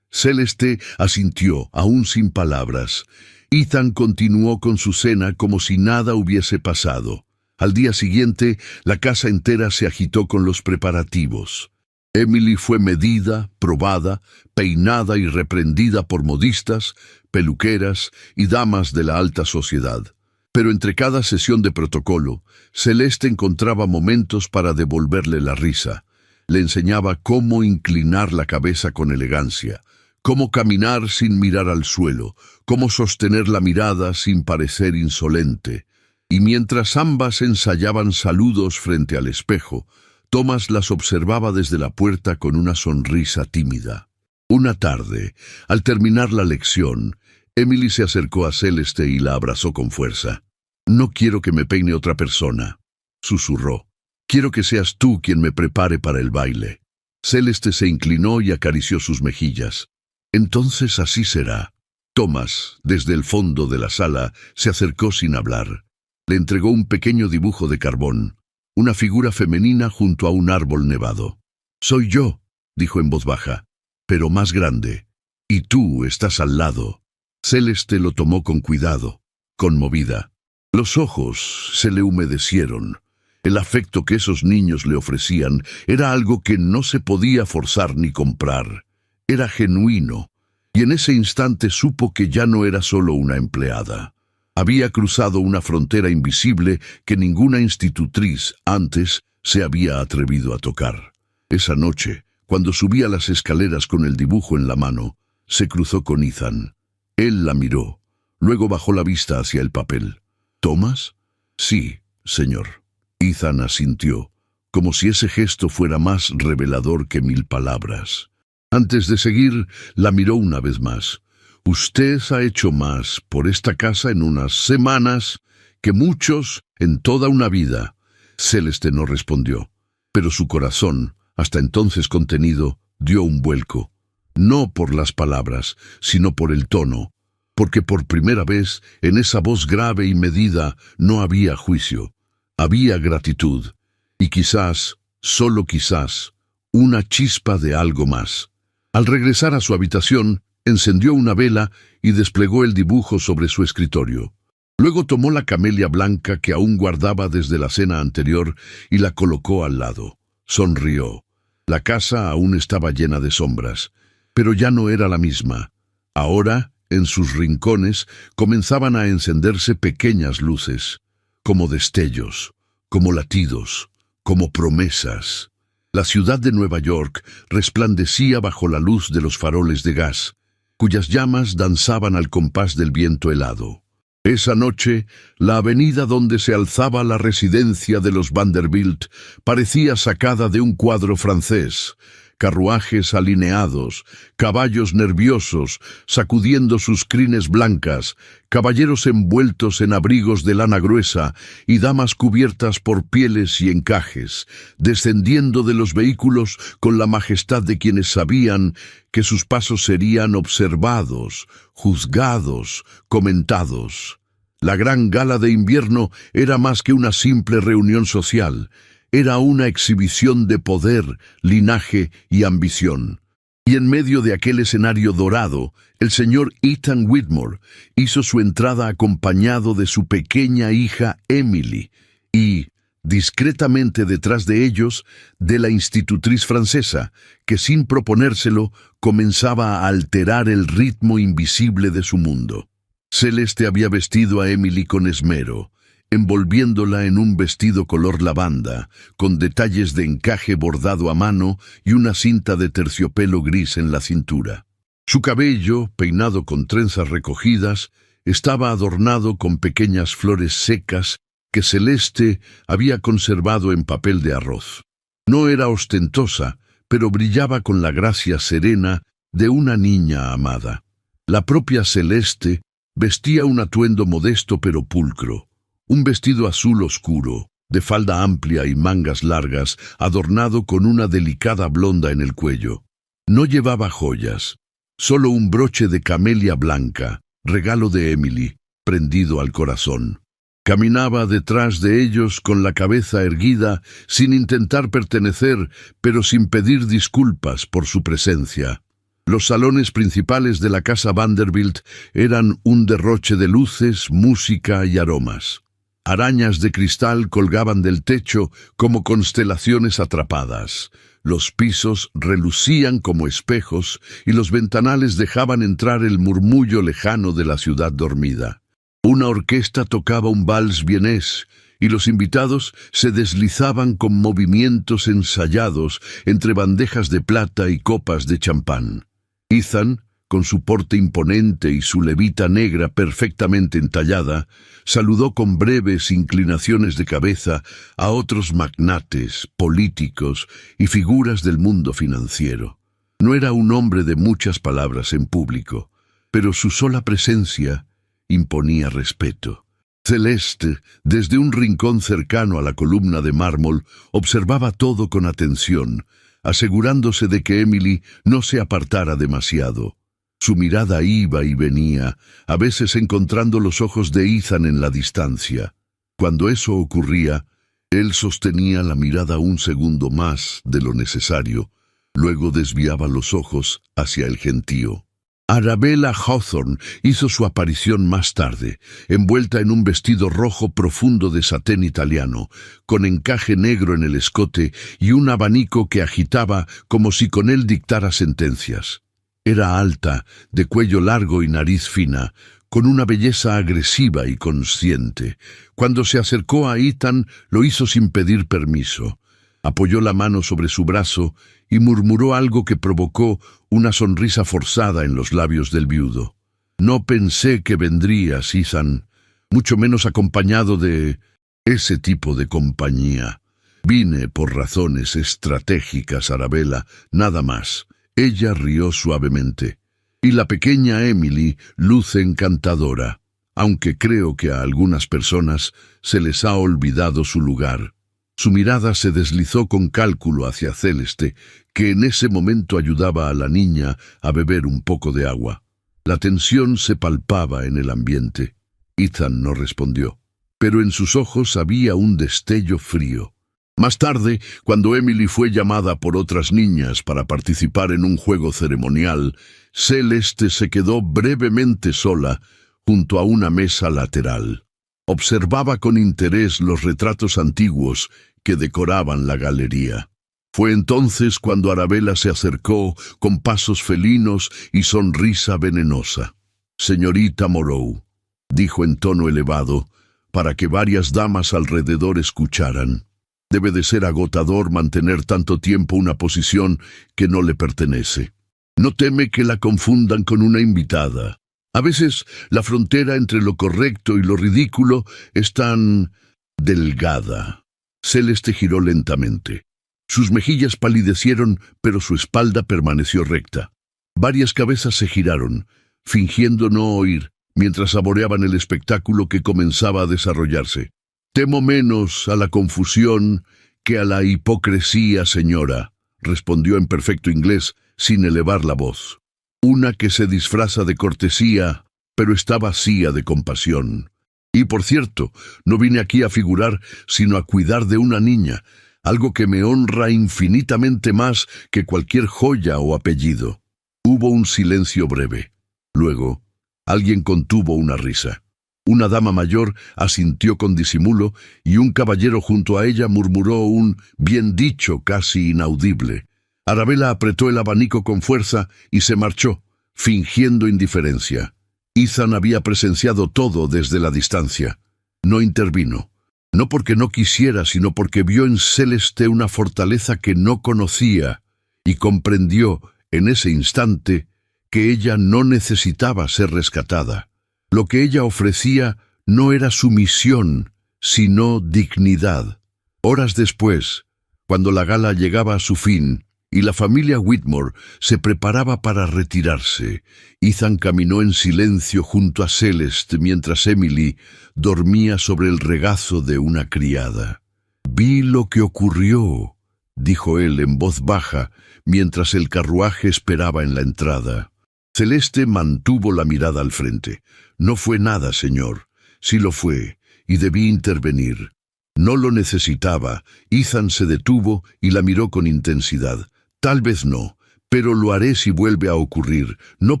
Celeste asintió, aún sin palabras. Ethan continuó con su cena como si nada hubiese pasado. Al día siguiente, la casa entera se agitó con los preparativos. Emily fue medida, probada, peinada y reprendida por modistas, peluqueras y damas de la alta sociedad. Pero entre cada sesión de protocolo, Celeste encontraba momentos para devolverle la risa. Le enseñaba cómo inclinar la cabeza con elegancia, cómo caminar sin mirar al suelo, cómo sostener la mirada sin parecer insolente. Y mientras ambas ensayaban saludos frente al espejo, Thomas las observaba desde la puerta con una sonrisa tímida. Una tarde, al terminar la lección, Emily se acercó a Celeste y la abrazó con fuerza. «No quiero que me peine otra persona», susurró. «Quiero que seas tú quien me prepare para el baile». Celeste se inclinó y acarició sus mejillas. «Entonces así será». Thomas, desde el fondo de la sala, se acercó sin hablar. Le entregó un pequeño dibujo de carbón, una figura femenina junto a un árbol nevado. «Soy yo», dijo en voz baja, «pero más grande. Y tú estás al lado». Celeste lo tomó con cuidado, conmovida. Los ojos se le humedecieron. El afecto que esos niños le ofrecían era algo que no se podía forzar ni comprar. Era genuino, y en ese instante supo que ya no era solo una empleada. Había cruzado una frontera invisible que ninguna institutriz antes se había atrevido a tocar. Esa noche, cuando subía las escaleras con el dibujo en la mano, se cruzó con Ethan. Él la miró, luego bajó la vista hacia el papel. «¿Thomas?» «Sí, señor». Ethan asintió, como si ese gesto fuera más revelador que 1000 palabras. Antes de seguir, la miró una vez más. «Usted ha hecho más por esta casa en unas semanas que muchos en toda una vida». Celeste no respondió, pero su corazón, hasta entonces contenido, dio un vuelco. No por las palabras, sino por el tono, porque por primera vez en esa voz grave y medida no había juicio, había gratitud, y quizás, solo quizás, una chispa de algo más. Al regresar a su habitación, encendió una vela y desplegó el dibujo sobre su escritorio. Luego tomó la camelia blanca que aún guardaba desde la cena anterior y la colocó al lado. Sonrió. La casa aún estaba llena de sombras, pero ya no era la misma. Ahora, en sus rincones, comenzaban a encenderse pequeñas luces, como destellos, como latidos, como promesas. La ciudad de Nueva York resplandecía bajo la luz de los faroles de gas, cuyas llamas danzaban al compás del viento helado. Esa noche, la avenida donde se alzaba la residencia de los Vanderbilt parecía sacada de un cuadro francés. Carruajes alineados, caballos nerviosos, sacudiendo sus crines blancas, caballeros envueltos en abrigos de lana gruesa y damas cubiertas por pieles y encajes, descendiendo de los vehículos con la majestad de quienes sabían que sus pasos serían observados, juzgados, comentados. La gran gala de invierno era más que una simple reunión social. Era una exhibición de poder, linaje y ambición. Y en medio de aquel escenario dorado, el señor Ethan Whitmore hizo su entrada acompañado de su pequeña hija Emily y, discretamente detrás de ellos, de la institutriz francesa, que sin proponérselo comenzaba a alterar el ritmo invisible de su mundo. Celeste había vestido a Emily con esmero. envolviéndola en un vestido color lavanda, con detalles de encaje bordado a mano y una cinta de terciopelo gris en la cintura. Su cabello, peinado con trenzas recogidas, estaba adornado con pequeñas flores secas que Celeste había conservado en papel de arroz. No era ostentosa, pero brillaba con la gracia serena de una niña amada. La propia Celeste vestía un atuendo modesto pero pulcro, un vestido azul oscuro, de falda amplia y mangas largas, adornado con una delicada blonda en el cuello. No llevaba joyas, solo un broche de camelia blanca, regalo de Emily, prendido al corazón. Caminaba detrás de ellos con la cabeza erguida, sin intentar pertenecer, pero sin pedir disculpas por su presencia. Los salones principales de la casa Vanderbilt eran un derroche de luces, música y aromas. Arañas de cristal colgaban del techo como constelaciones atrapadas. Los pisos relucían como espejos y los ventanales dejaban entrar el murmullo lejano de la ciudad dormida. Una orquesta tocaba un vals vienés y los invitados se deslizaban con movimientos ensayados entre bandejas de plata y copas de champán. Ethan, con su porte imponente y su levita negra perfectamente entallada, saludó con breves inclinaciones de cabeza a otros magnates, políticos y figuras del mundo financiero. No era un hombre de muchas palabras en público, pero su sola presencia imponía respeto. Celeste, desde un rincón cercano a la columna de mármol, observaba todo con atención, asegurándose de que Emily no se apartara demasiado. Su mirada iba y venía, a veces encontrando los ojos de Ethan en la distancia. Cuando eso ocurría, él sostenía la mirada un segundo más de lo necesario, luego desviaba los ojos hacia el gentío. Arabella Hawthorne hizo su aparición más tarde, envuelta en un vestido rojo profundo de satén italiano, con encaje negro en el escote y un abanico que agitaba como si con él dictara sentencias. Era alta, de cuello largo y nariz fina, con una belleza agresiva y consciente. Cuando se acercó a Ethan, lo hizo sin pedir permiso. Apoyó la mano sobre su brazo y murmuró algo que provocó una sonrisa forzada en los labios del viudo. No pensé que vendrías, Ethan, mucho menos acompañado de ese tipo de compañía. Vine por razones estratégicas, Arabella, nada más. Ella rió suavemente. Y la pequeña Emily luce encantadora, aunque creo que a algunas personas se les ha olvidado su lugar. Su mirada se deslizó con cálculo hacia Celeste, que en ese momento ayudaba a la niña a beber un poco de agua. La tensión se palpaba en el ambiente. Ethan no respondió, pero en sus ojos había un destello frío. Más tarde, cuando Emily fue llamada por otras niñas para participar en un juego ceremonial, Celeste se quedó brevemente sola junto a una mesa lateral. Observaba con interés los retratos antiguos que decoraban la galería. Fue entonces cuando Arabella se acercó con pasos felinos y sonrisa venenosa. «Señorita Moreau», dijo en tono elevado, para que varias damas alrededor escucharan. «Debe de ser agotador mantener tanto tiempo una posición que no le pertenece. ¿No teme que la confundan con una invitada? A veces la frontera entre lo correcto y lo ridículo es tan delgada». Celeste giró lentamente. Sus mejillas palidecieron, pero su espalda permaneció recta. Varias cabezas se giraron, fingiendo no oír, mientras saboreaban el espectáculo que comenzaba a desarrollarse. «Temo menos a la confusión que a la hipocresía, señora», respondió en perfecto inglés, sin elevar la voz. «Una que se disfraza de cortesía, pero está vacía de compasión. Y por cierto, no vine aquí a figurar, sino a cuidar de una niña, algo que me honra infinitamente más que cualquier joya o apellido». Hubo un silencio breve. Luego, alguien contuvo una risa. Una dama mayor asintió con disimulo y un caballero junto a ella murmuró un bien dicho casi inaudible. Arabella apretó el abanico con fuerza y se marchó, fingiendo indiferencia. Ethan había presenciado todo desde la distancia. No intervino. No porque no quisiera, sino porque vio en Celeste una fortaleza que no conocía y comprendió en ese instante que ella no necesitaba ser rescatada. Lo que ella ofrecía no era sumisión, sino dignidad. Horas después, cuando la gala llegaba a su fin y la familia Whitmore se preparaba para retirarse, Ethan caminó en silencio junto a Celeste mientras Emily dormía sobre el regazo de una criada. «Vi lo que ocurrió», dijo él en voz baja mientras el carruaje esperaba en la entrada. Celeste mantuvo la mirada al frente. «No fue nada, señor. Sí lo fue, y debí intervenir». No lo necesitaba. Ethan se detuvo y la miró con intensidad. «Tal vez no, pero lo haré si vuelve a ocurrir. No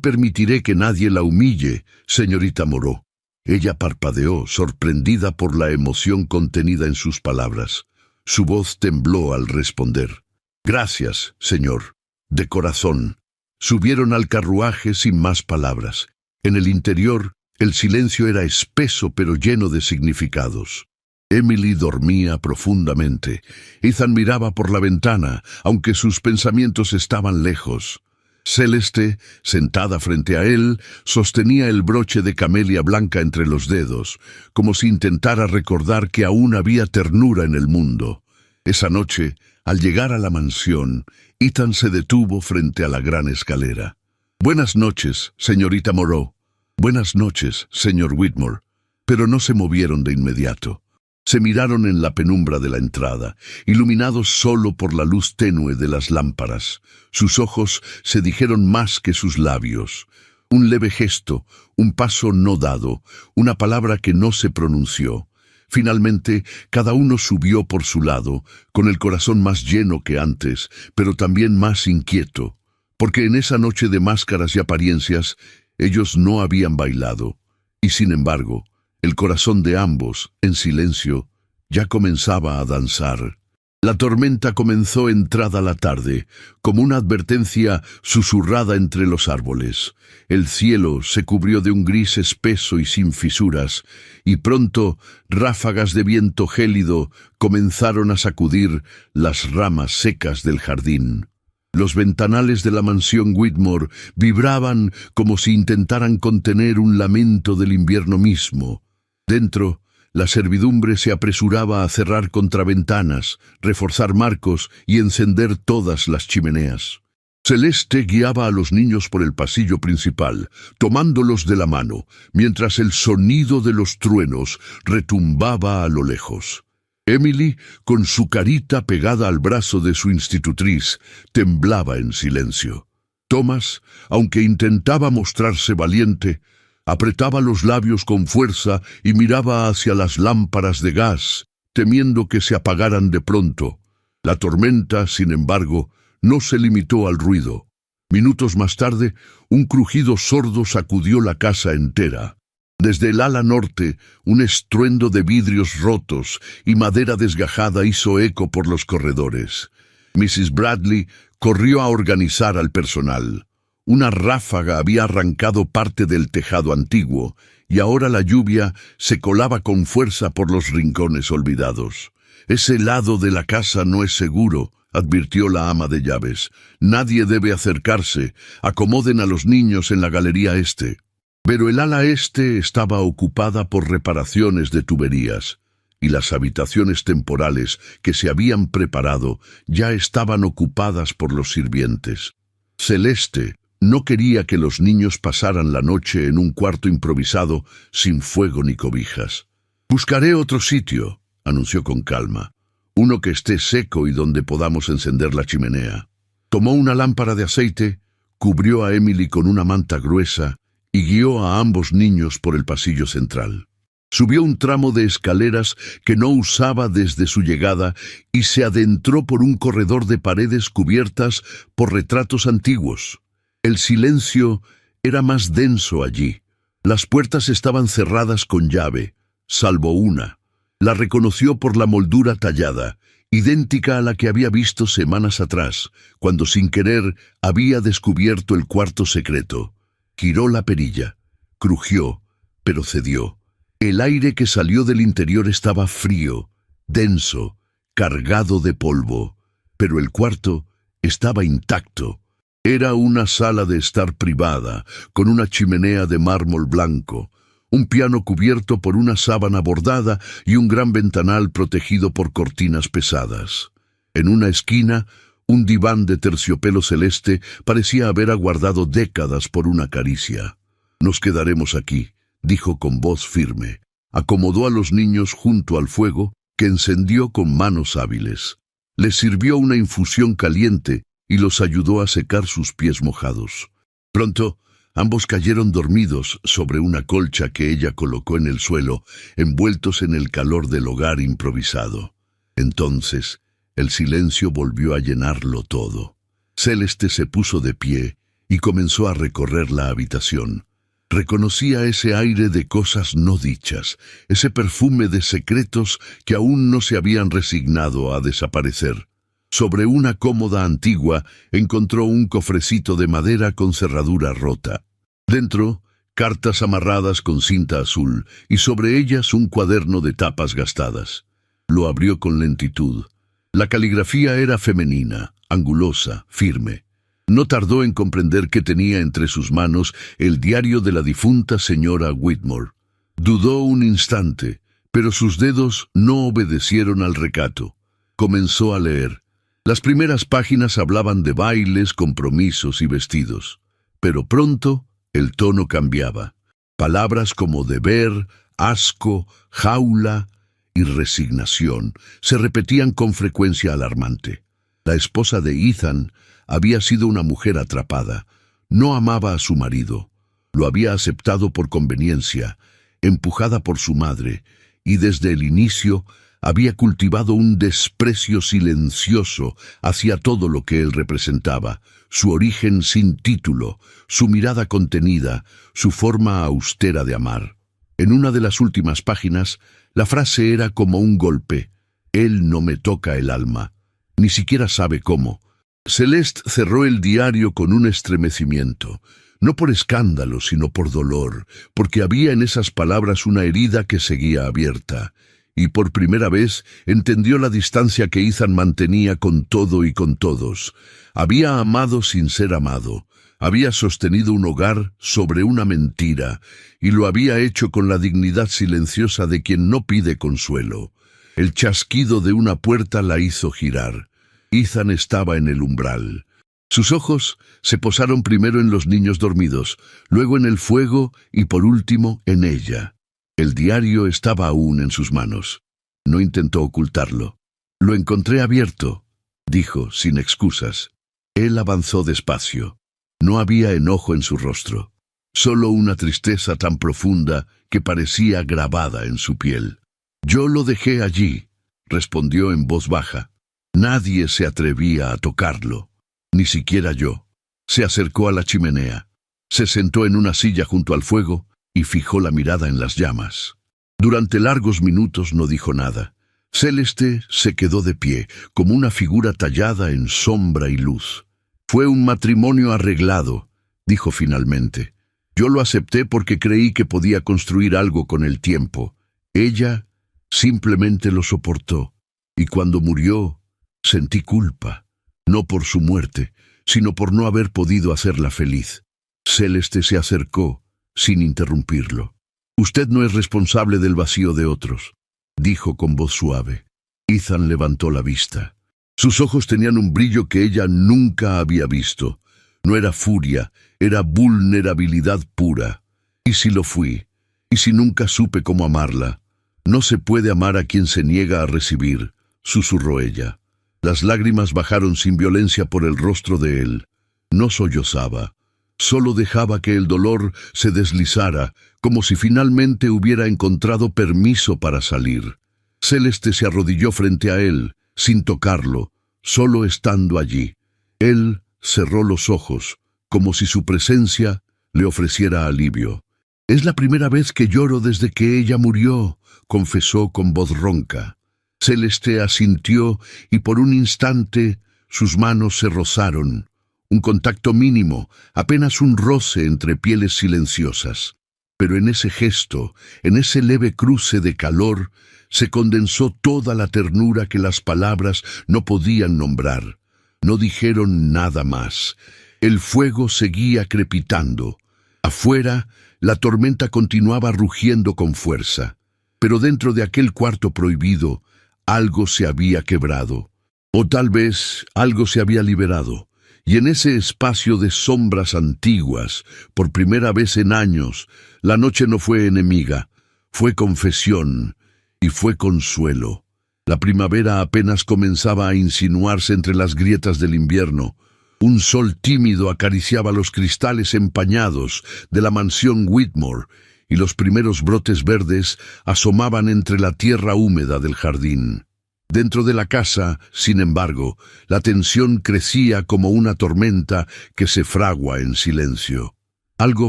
permitiré que nadie la humille, señorita Moreau». Ella parpadeó, sorprendida por la emoción contenida en sus palabras. Su voz tembló al responder. «Gracias, señor. De corazón». Subieron al carruaje sin más palabras. En el interior, el silencio era espeso pero lleno de significados. Emily dormía profundamente. Ethan miraba por la ventana, aunque sus pensamientos estaban lejos. Celeste, sentada frente a él, sostenía el broche de camelia blanca entre los dedos, como si intentara recordar que aún había ternura en el mundo. Esa noche, al llegar a la mansión, Ethan se detuvo frente a la gran escalera. «Buenas noches, señorita Moreau». «Buenas noches, señor Whitmore». Pero no se movieron de inmediato. Se miraron en la penumbra de la entrada, iluminados solo por la luz tenue de las lámparas. Sus ojos se dijeron más que sus labios. Un leve gesto, un paso no dado, una palabra que no se pronunció. Finalmente, cada uno subió por su lado, con el corazón más lleno que antes, pero también más inquieto, porque en esa noche de máscaras y apariencias, ellos no habían bailado. Y sin embargo, el corazón de ambos, en silencio, ya comenzaba a danzar. La tormenta comenzó entrada la tarde, como una advertencia susurrada entre los árboles. El cielo se cubrió de un gris espeso y sin fisuras, y pronto ráfagas de viento gélido comenzaron a sacudir las ramas secas del jardín. Los ventanales de la mansión Whitmore vibraban como si intentaran contener un lamento del invierno mismo. Dentro, la servidumbre se apresuraba a cerrar contraventanas, reforzar marcos y encender todas las chimeneas. Celeste guiaba a los niños por el pasillo principal, tomándolos de la mano, mientras el sonido de los truenos retumbaba a lo lejos. Emily, con su carita pegada al brazo de su institutriz, temblaba en silencio. Thomas, aunque intentaba mostrarse valiente, apretaba los labios con fuerza y miraba hacia las lámparas de gas, temiendo que se apagaran de pronto. La tormenta, sin embargo, no se limitó al ruido. Minutos más tarde, un crujido sordo sacudió la casa entera. Desde el ala norte, un estruendo de vidrios rotos y madera desgajada hizo eco por los corredores. Mrs. Bradley corrió a organizar al personal. Una ráfaga había arrancado parte del tejado antiguo, y ahora la lluvia se colaba con fuerza por los rincones olvidados. «Ese lado de la casa no es seguro», advirtió la ama de llaves. «Nadie debe acercarse. Acomoden a los niños en la galería este». Pero el ala este estaba ocupada por reparaciones de tuberías, y las habitaciones temporales que se habían preparado ya estaban ocupadas por los sirvientes. Celeste no quería que los niños pasaran la noche en un cuarto improvisado sin fuego ni cobijas. «Buscaré otro sitio», anunció con calma, «uno que esté seco y donde podamos encender la chimenea». Tomó una lámpara de aceite, cubrió a Emily con una manta gruesa y guió a ambos niños por el pasillo central. Subió un tramo de escaleras que no usaba desde su llegada y se adentró por un corredor de paredes cubiertas por retratos antiguos. El silencio era más denso allí. Las puertas estaban cerradas con llave, salvo una. La reconoció por la moldura tallada, idéntica a la que había visto semanas atrás, cuando sin querer había descubierto el cuarto secreto. Giró la perilla, crujió, pero cedió. El aire que salió del interior estaba frío, denso, cargado de polvo, pero el cuarto estaba intacto. Era una sala de estar privada, con una chimenea de mármol blanco, un piano cubierto por una sábana bordada y un gran ventanal protegido por cortinas pesadas. En una esquina, un diván de terciopelo celeste parecía haber aguardado décadas por una caricia. «Nos quedaremos aquí», dijo con voz firme. Acomodó a los niños junto al fuego, que encendió con manos hábiles. Les sirvió una infusión caliente y los ayudó a secar sus pies mojados. Pronto, ambos cayeron dormidos sobre una colcha que ella colocó en el suelo, envueltos en el calor del hogar improvisado. Entonces, el silencio volvió a llenarlo todo. Celeste se puso de pie y comenzó a recorrer la habitación. Reconocía ese aire de cosas no dichas, ese perfume de secretos que aún no se habían resignado a desaparecer. Sobre una cómoda antigua encontró un cofrecito de madera con cerradura rota. Dentro, cartas amarradas con cinta azul y sobre ellas un cuaderno de tapas gastadas. Lo abrió con lentitud. La caligrafía era femenina, angulosa, firme. No tardó en comprender que tenía entre sus manos el diario de la difunta señora Whitmore. Dudó un instante, pero sus dedos no obedecieron al recato. Comenzó a leer. Las primeras páginas hablaban de bailes, compromisos y vestidos. Pero pronto el tono cambiaba. Palabras como deber, asco, jaula y resignación se repetían con frecuencia alarmante. La esposa de Ethan había sido una mujer atrapada. No amaba a su marido. Lo había aceptado por conveniencia, empujada por su madre, y desde el inicio había cultivado un desprecio silencioso hacia todo lo que él representaba, su origen sin título, su mirada contenida, su forma austera de amar. En una de las últimas páginas, la frase era como un golpe. «Él no me toca el alma. Ni siquiera sabe cómo». Celeste cerró el diario con un estremecimiento, no por escándalo, sino por dolor, porque había en esas palabras una herida que seguía abierta. Y por primera vez entendió la distancia que Ethan mantenía con todo y con todos. Había amado sin ser amado, había sostenido un hogar sobre una mentira, y lo había hecho con la dignidad silenciosa de quien no pide consuelo. El chasquido de una puerta la hizo girar. Ethan estaba en el umbral. Sus ojos se posaron primero en los niños dormidos, luego en el fuego y por último en ella. El diario estaba aún en sus manos. No intentó ocultarlo. «Lo encontré abierto», dijo, sin excusas. Él avanzó despacio. No había enojo en su rostro, solo una tristeza tan profunda que parecía grabada en su piel. «Yo lo dejé allí», respondió en voz baja. Nadie se atrevía a tocarlo, ni siquiera yo. Se acercó a la chimenea, se sentó en una silla junto al fuego y fijó la mirada en las llamas. Durante largos minutos no dijo nada. Celeste se quedó de pie, como una figura tallada en sombra y luz. «Fue un matrimonio arreglado», dijo finalmente. «Yo lo acepté porque creí que podía construir algo con el tiempo. Ella simplemente lo soportó. Y cuando murió, sentí culpa, no por su muerte, sino por no haber podido hacerla feliz». Celeste se acercó, sin interrumpirlo. «Usted no es responsable del vacío de otros», dijo con voz suave. Ethan levantó la vista. Sus ojos tenían un brillo que ella nunca había visto. No era furia, era vulnerabilidad pura. «¿Y si lo fui? ¿Y si nunca supe cómo amarla? No se puede amar a quien se niega a recibir», susurró ella. Las lágrimas bajaron sin violencia por el rostro de él. No sollozaba. Solo dejaba que el dolor se deslizara, como si finalmente hubiera encontrado permiso para salir. Celeste se arrodilló frente a él, sin tocarlo, solo estando allí. Él cerró los ojos, como si su presencia le ofreciera alivio. «Es la primera vez que lloro desde que ella murió», confesó con voz ronca. Celeste asintió y por un instante sus manos se rozaron. Un contacto mínimo, apenas un roce entre pieles silenciosas. Pero en ese gesto, en ese leve cruce de calor, se condensó toda la ternura que las palabras no podían nombrar. No dijeron nada más. El fuego seguía crepitando. Afuera, la tormenta continuaba rugiendo con fuerza. Pero dentro de aquel cuarto prohibido, algo se había quebrado. O tal vez algo se había liberado. Y en ese espacio de sombras antiguas, por primera vez en años, la noche no fue enemiga, fue confesión y fue consuelo. La primavera apenas comenzaba a insinuarse entre las grietas del invierno. Un sol tímido acariciaba los cristales empañados de la mansión Whitmore, y los primeros brotes verdes asomaban entre la tierra húmeda del jardín. Dentro de la casa, sin embargo, la tensión crecía como una tormenta que se fragua en silencio. Algo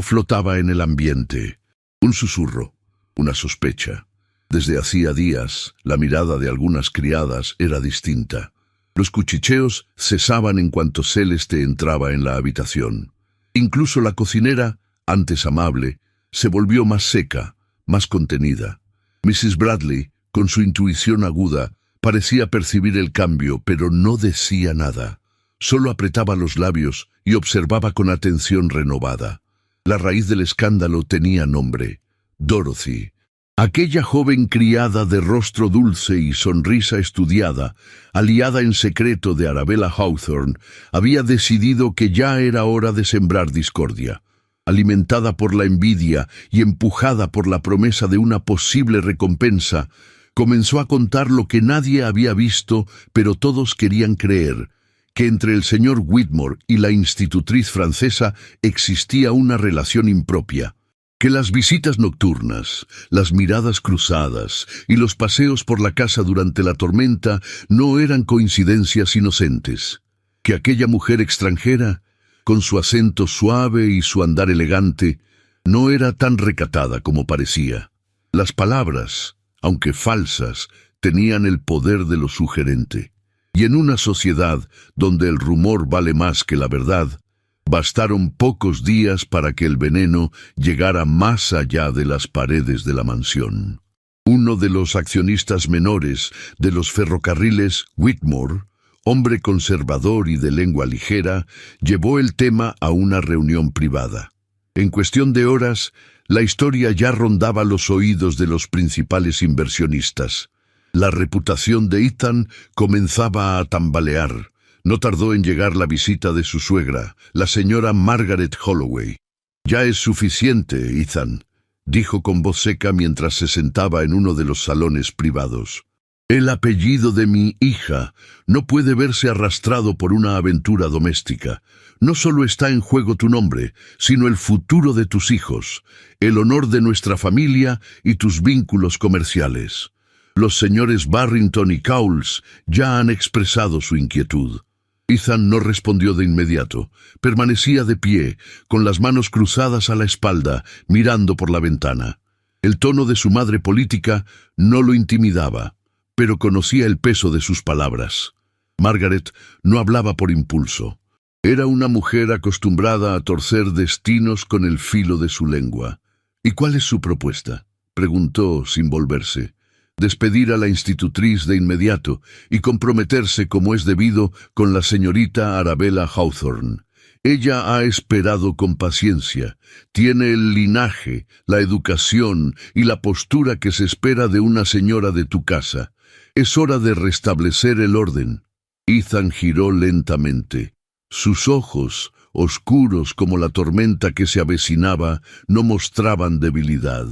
flotaba en el ambiente, un susurro, una sospecha. Desde hacía días, la mirada de algunas criadas era distinta. Los cuchicheos cesaban en cuanto Celeste entraba en la habitación. Incluso la cocinera, antes amable, se volvió más seca, más contenida. Mrs. Bradley, con su intuición aguda, parecía percibir el cambio, pero no decía nada. Solo apretaba los labios y observaba con atención renovada. La raíz del escándalo tenía nombre: Dorothy. Aquella joven criada de rostro dulce y sonrisa estudiada, aliada en secreto de Arabella Hawthorne, había decidido que ya era hora de sembrar discordia. Alimentada por la envidia y empujada por la promesa de una posible recompensa, comenzó a contar lo que nadie había visto, pero todos querían creer: que entre el señor Whitmore y la institutriz francesa existía una relación impropia, que las visitas nocturnas, las miradas cruzadas y los paseos por la casa durante la tormenta no eran coincidencias inocentes, que aquella mujer extranjera, con su acento suave y su andar elegante, no era tan recatada como parecía. Las palabras, aunque falsas, tenían el poder de lo sugerente. Y en una sociedad donde el rumor vale más que la verdad, bastaron pocos días para que el veneno llegara más allá de las paredes de la mansión. Uno de los accionistas menores de los ferrocarriles Whitmore, hombre conservador y de lengua ligera, llevó el tema a una reunión privada. En cuestión de horas, la historia ya rondaba los oídos de los principales inversionistas. La reputación de Ethan comenzaba a tambalear. No tardó en llegar la visita de su suegra, la señora Margaret Holloway. «Ya es suficiente, Ethan», dijo con voz seca mientras se sentaba en uno de los salones privados. «El apellido de mi hija no puede verse arrastrado por una aventura doméstica. No solo está en juego tu nombre, sino el futuro de tus hijos, el honor de nuestra familia y tus vínculos comerciales». Los señores Barrington y Cowles ya han expresado su inquietud. Ethan no respondió de inmediato. Permanecía de pie, con las manos cruzadas a la espalda, mirando por la ventana. El tono de su madre política no lo intimidaba, pero conocía el peso de sus palabras. Margaret no hablaba por impulso. Era una mujer acostumbrada a torcer destinos con el filo de su lengua. «¿Y cuál es su propuesta?», preguntó sin volverse. «Despedir a la institutriz de inmediato y comprometerse como es debido con la señorita Arabella Hawthorne. Ella ha esperado con paciencia, tiene el linaje, la educación y la postura que se espera de una señora de tu casa. Es hora de restablecer el orden». Ethan giró lentamente. Sus ojos, oscuros como la tormenta que se avecinaba, no mostraban debilidad.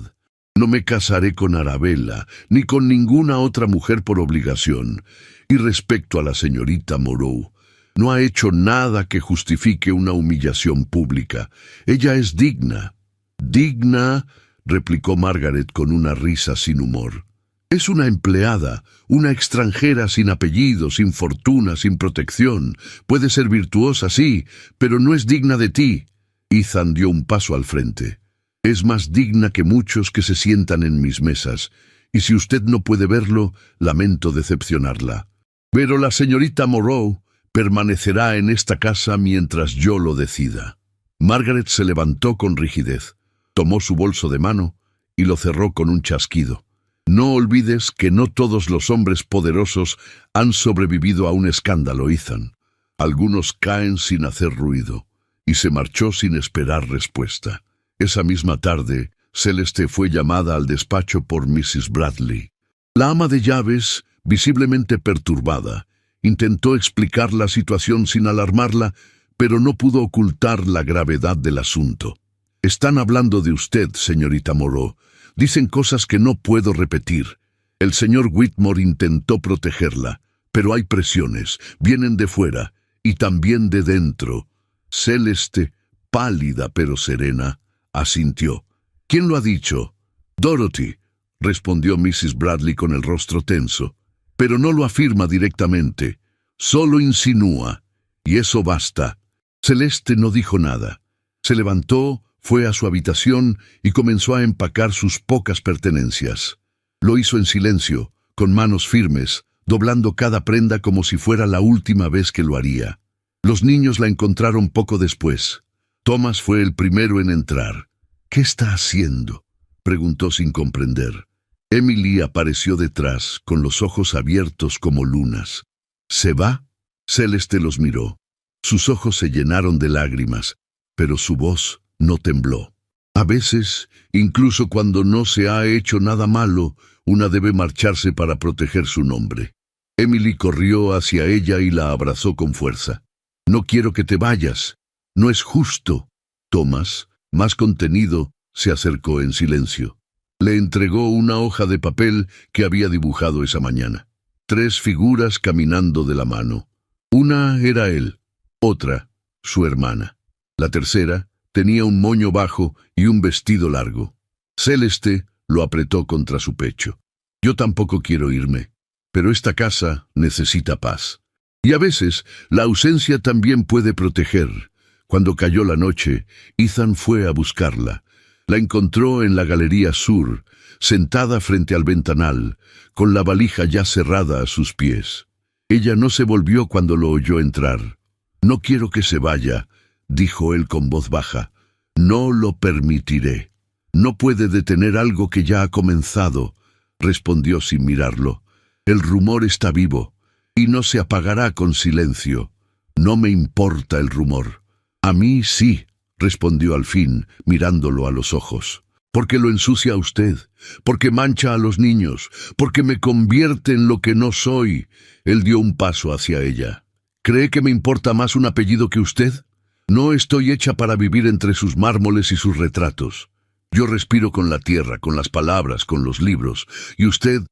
«No me casaré con Arabella, ni con ninguna otra mujer por obligación. Y respecto a la señorita Moreau, no ha hecho nada que justifique una humillación pública. Ella es digna». «¿Digna?», replicó Margaret con una risa sin humor. «Es una empleada, una extranjera sin apellido, sin fortuna, sin protección. Puede ser virtuosa, sí, pero no es digna de ti». Ethan dio un paso al frente. «Es más digna que muchos que se sientan en mis mesas, y si usted no puede verlo, lamento decepcionarla. Pero la señorita Moreau permanecerá en esta casa mientras yo lo decida». Margaret se levantó con rigidez. Tomó su bolso de mano y lo cerró con un chasquido. No olvides que no todos los hombres poderosos han sobrevivido a un escándalo, Ethan. Algunos caen sin hacer ruido. Y se marchó sin esperar respuesta. Esa misma tarde, Celeste fue llamada al despacho por Mrs. Bradley. La ama de llaves, visiblemente perturbada, intentó explicar la situación sin alarmarla, pero no pudo ocultar la gravedad del asunto. «Están hablando de usted, señorita Moreau. Dicen cosas que no puedo repetir. El señor Whitmore intentó protegerla, pero hay presiones, vienen de fuera y también de dentro». Celeste, pálida pero serena, asintió. «¿Quién lo ha dicho?» «Dorothy», respondió Mrs. Bradley con el rostro tenso. «Pero no lo afirma directamente, solo insinúa, y eso basta». Celeste no dijo nada. Se levantó, fue a su habitación y comenzó a empacar sus pocas pertenencias. Lo hizo en silencio, con manos firmes, doblando cada prenda como si fuera la última vez que lo haría. Los niños la encontraron poco después. Thomas fue el primero en entrar. «¿Qué está haciendo?», preguntó sin comprender. Emily apareció detrás, con los ojos abiertos como lunas. «¿Se va?». Celeste los miró. Sus ojos se llenaron de lágrimas, pero su voz no tembló. A veces, incluso cuando no se ha hecho nada malo, una debe marcharse para proteger su nombre. Emily corrió hacia ella y la abrazó con fuerza. «No quiero que te vayas. No es justo». Thomas, más contenido, se acercó en silencio. Le entregó una hoja de papel que había dibujado esa mañana. 3 figuras caminando de la mano. Una era él, otra, su hermana. La tercera tenía un moño bajo y un vestido largo. Celeste lo apretó contra su pecho. «Yo tampoco quiero irme, pero esta casa necesita paz. Y a veces la ausencia también puede proteger». Cuando cayó la noche, Ethan fue a buscarla. La encontró en la galería sur, sentada frente al ventanal, con la valija ya cerrada a sus pies. Ella no se volvió cuando lo oyó entrar. «No quiero que se vaya», dijo él con voz baja. «No lo permitiré». «No puede detener algo que ya ha comenzado», respondió sin mirarlo. «El rumor está vivo, y no se apagará con silencio. No me importa el rumor». «A mí sí», respondió al fin, mirándolo a los ojos. «Porque lo ensucia a usted, porque mancha a los niños, porque me convierte en lo que no soy». Él dio un paso hacia ella. «¿Cree que me importa más un apellido que usted? No estoy hecha para vivir entre sus mármoles y sus retratos. Yo respiro con la tierra, con las palabras, con los libros. Y usted...»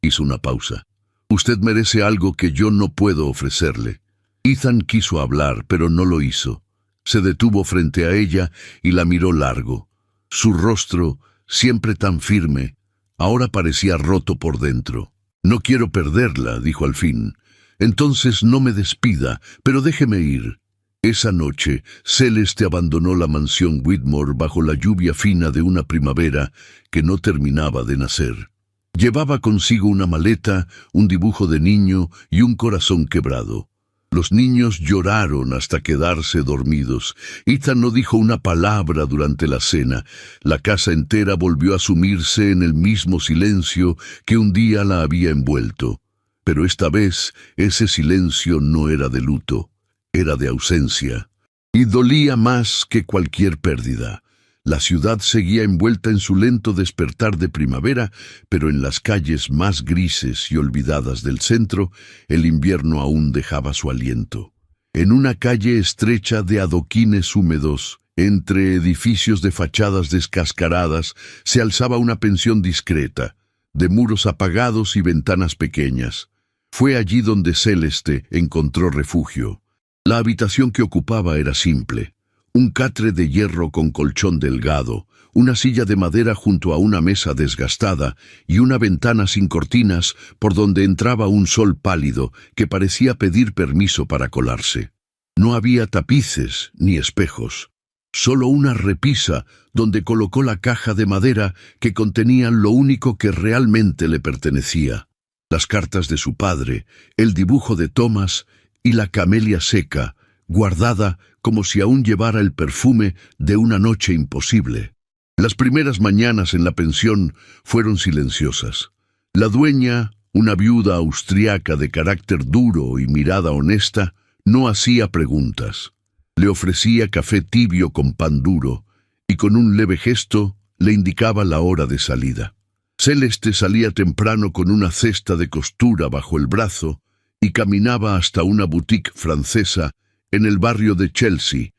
Hizo una pausa. «Usted merece algo que yo no puedo ofrecerle». Ethan quiso hablar, pero no lo hizo. Se detuvo frente a ella y la miró largo. Su rostro, siempre tan firme, ahora parecía roto por dentro. «No quiero perderla», dijo al fin. «Entonces no me despida, pero déjeme ir». Esa noche, Celeste abandonó la mansión Whitmore bajo la lluvia fina de una primavera que no terminaba de nacer. Llevaba consigo una maleta, un dibujo de niño y un corazón quebrado. Los niños lloraron hasta quedarse dormidos. Ethan no dijo una palabra durante la cena. La casa entera volvió a sumirse en el mismo silencio que un día la había envuelto. Pero esta vez ese silencio no era de luto, era de ausencia. Y dolía más que cualquier pérdida. La ciudad seguía envuelta en su lento despertar de primavera, pero en las calles más grises y olvidadas del centro, el invierno aún dejaba su aliento. En una calle estrecha de adoquines húmedos, entre edificios de fachadas descascaradas, se alzaba una pensión discreta, de muros apagados y ventanas pequeñas. Fue allí donde Celeste encontró refugio. La habitación que ocupaba era simple. Un catre de hierro con colchón delgado, una silla de madera junto a una mesa desgastada y una ventana sin cortinas por donde entraba un sol pálido que parecía pedir permiso para colarse. No había tapices ni espejos, solo una repisa donde colocó la caja de madera que contenía lo único que realmente le pertenecía: las cartas de su padre, el dibujo de Thomas y la camelia seca, guardada como si aún llevara el perfume de una noche imposible. Las primeras mañanas en la pensión fueron silenciosas. La dueña, una viuda austriaca de carácter duro y mirada honesta, no hacía preguntas. Le ofrecía café tibio con pan duro y con un leve gesto le indicaba la hora de salida. Celeste salía temprano con una cesta de costura bajo el brazo y caminaba hasta una boutique francesa en el barrio de Chelsea,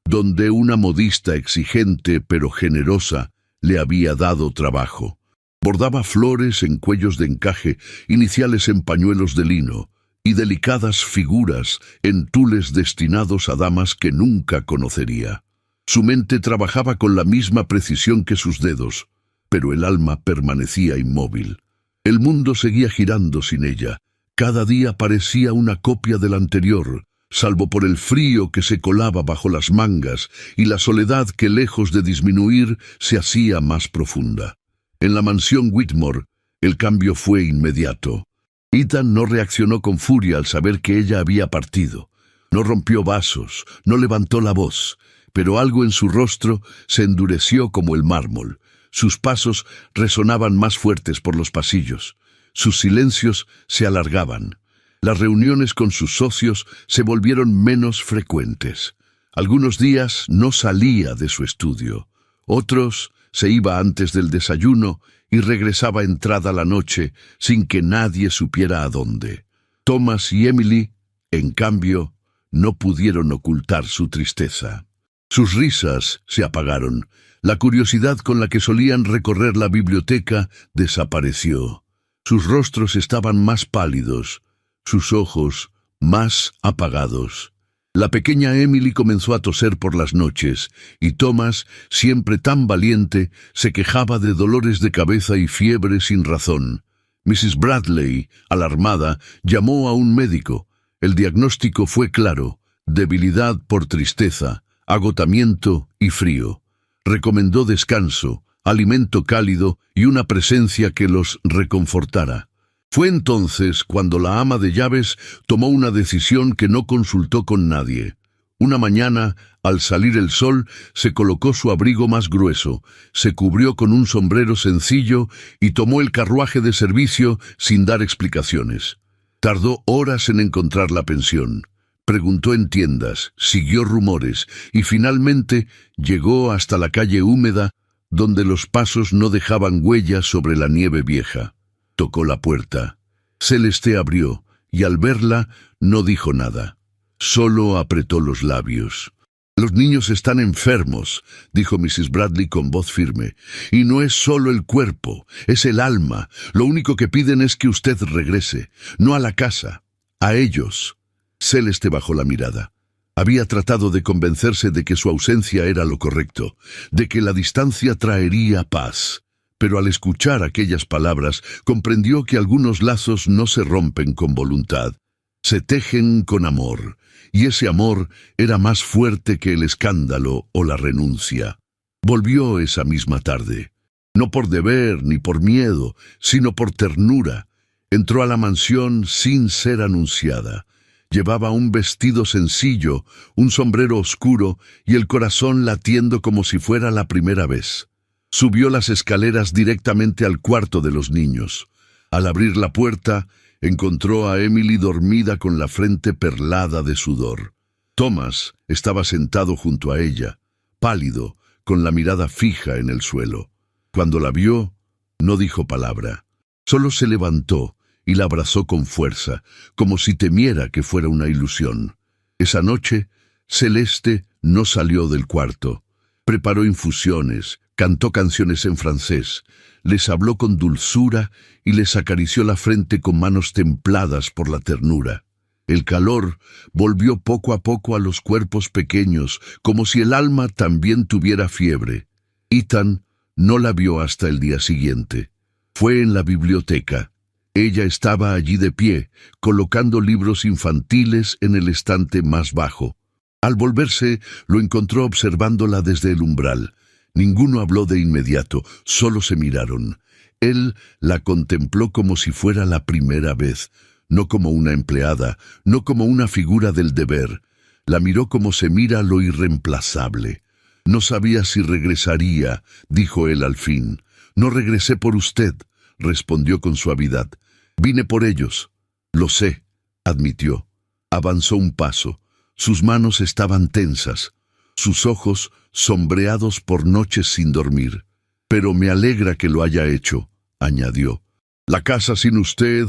donde una modista exigente pero generosa le había dado trabajo. Bordaba flores en cuellos de encaje, iniciales en pañuelos de lino y delicadas figuras en tules destinados a damas que nunca conocería. Su mente trabajaba con la misma precisión que sus dedos, pero el alma permanecía inmóvil. El mundo seguía girando sin ella. Cada día parecía una copia del anterior, salvo por el frío que se colaba bajo las mangas y la soledad que, lejos de disminuir, se hacía más profunda. En la mansión Whitmore, el cambio fue inmediato. Ethan no reaccionó con furia al saber que ella había partido. No rompió vasos, no levantó la voz, pero algo en su rostro se endureció como el mármol. Sus pasos resonaban más fuertes por los pasillos. Sus silencios se alargaban. Las reuniones con sus socios se volvieron menos frecuentes. Algunos días no salía de su estudio. Otros se iba antes del desayuno y regresaba entrada la noche sin que nadie supiera a dónde. Thomas y Emily, en cambio, no pudieron ocultar su tristeza. Sus risas se apagaron. La curiosidad con la que solían recorrer la biblioteca desapareció. Sus rostros estaban más pálidos, sus ojos más apagados. La pequeña Emily comenzó a toser por las noches, y Thomas, siempre tan valiente, se quejaba de dolores de cabeza y fiebre sin razón. Mrs. Bradley, alarmada, llamó a un médico. El diagnóstico fue claro: debilidad por tristeza, agotamiento y frío. Recomendó descanso, alimento cálido y una presencia que los reconfortara. Fue entonces cuando la ama de llaves tomó una decisión que no consultó con nadie. Una mañana, al salir el sol, se colocó su abrigo más grueso, se cubrió con un sombrero sencillo y tomó el carruaje de servicio sin dar explicaciones. Tardó horas en encontrar la pensión. Preguntó en tiendas, siguió rumores y finalmente llegó hasta la calle húmeda, donde los pasos no dejaban huellas sobre la nieve vieja. Tocó la puerta. Celeste abrió, y al verla no dijo nada. Solo apretó los labios. «Los niños están enfermos», dijo Mrs. Bradley con voz firme. «Y no es solo el cuerpo, es el alma. Lo único que piden es que usted regrese, no a la casa, a ellos». Celeste bajó la mirada. Había tratado de convencerse de que su ausencia era lo correcto, de que la distancia traería paz. Pero al escuchar aquellas palabras, comprendió que algunos lazos no se rompen con voluntad. Se tejen con amor, y ese amor era más fuerte que el escándalo o la renuncia. Volvió esa misma tarde. No por deber ni por miedo, sino por ternura. Entró a la mansión sin ser anunciada. Llevaba un vestido sencillo, un sombrero oscuro y el corazón latiendo como si fuera la primera vez. Subió las escaleras directamente al cuarto de los niños. Al abrir la puerta, encontró a Emily dormida con la frente perlada de sudor. Thomas estaba sentado junto a ella, pálido, con la mirada fija en el suelo. Cuando la vio, no dijo palabra. Solo se levantó y la abrazó con fuerza, como si temiera que fuera una ilusión. Esa noche, Celeste no salió del cuarto. Preparó infusiones, cantó canciones en francés, les habló con dulzura y les acarició la frente con manos templadas por la ternura. El calor volvió poco a poco a los cuerpos pequeños, como si el alma también tuviera fiebre. Ethan no la vio hasta el día siguiente. Fue en la biblioteca. Ella estaba allí de pie, colocando libros infantiles en el estante más bajo. Al volverse, lo encontró observándola desde el umbral. Ninguno habló de inmediato, solo se miraron. Él la contempló como si fuera la primera vez, no como una empleada, no como una figura del deber. La miró como se mira lo irreemplazable. No sabía si regresaría, dijo él al fin. No regresé por usted, respondió con suavidad. Vine por ellos. Lo sé, admitió. Avanzó un paso. Sus manos estaban tensas, sus ojos sombreados por noches sin dormir. Pero me alegra que lo haya hecho, añadió. La casa sin usted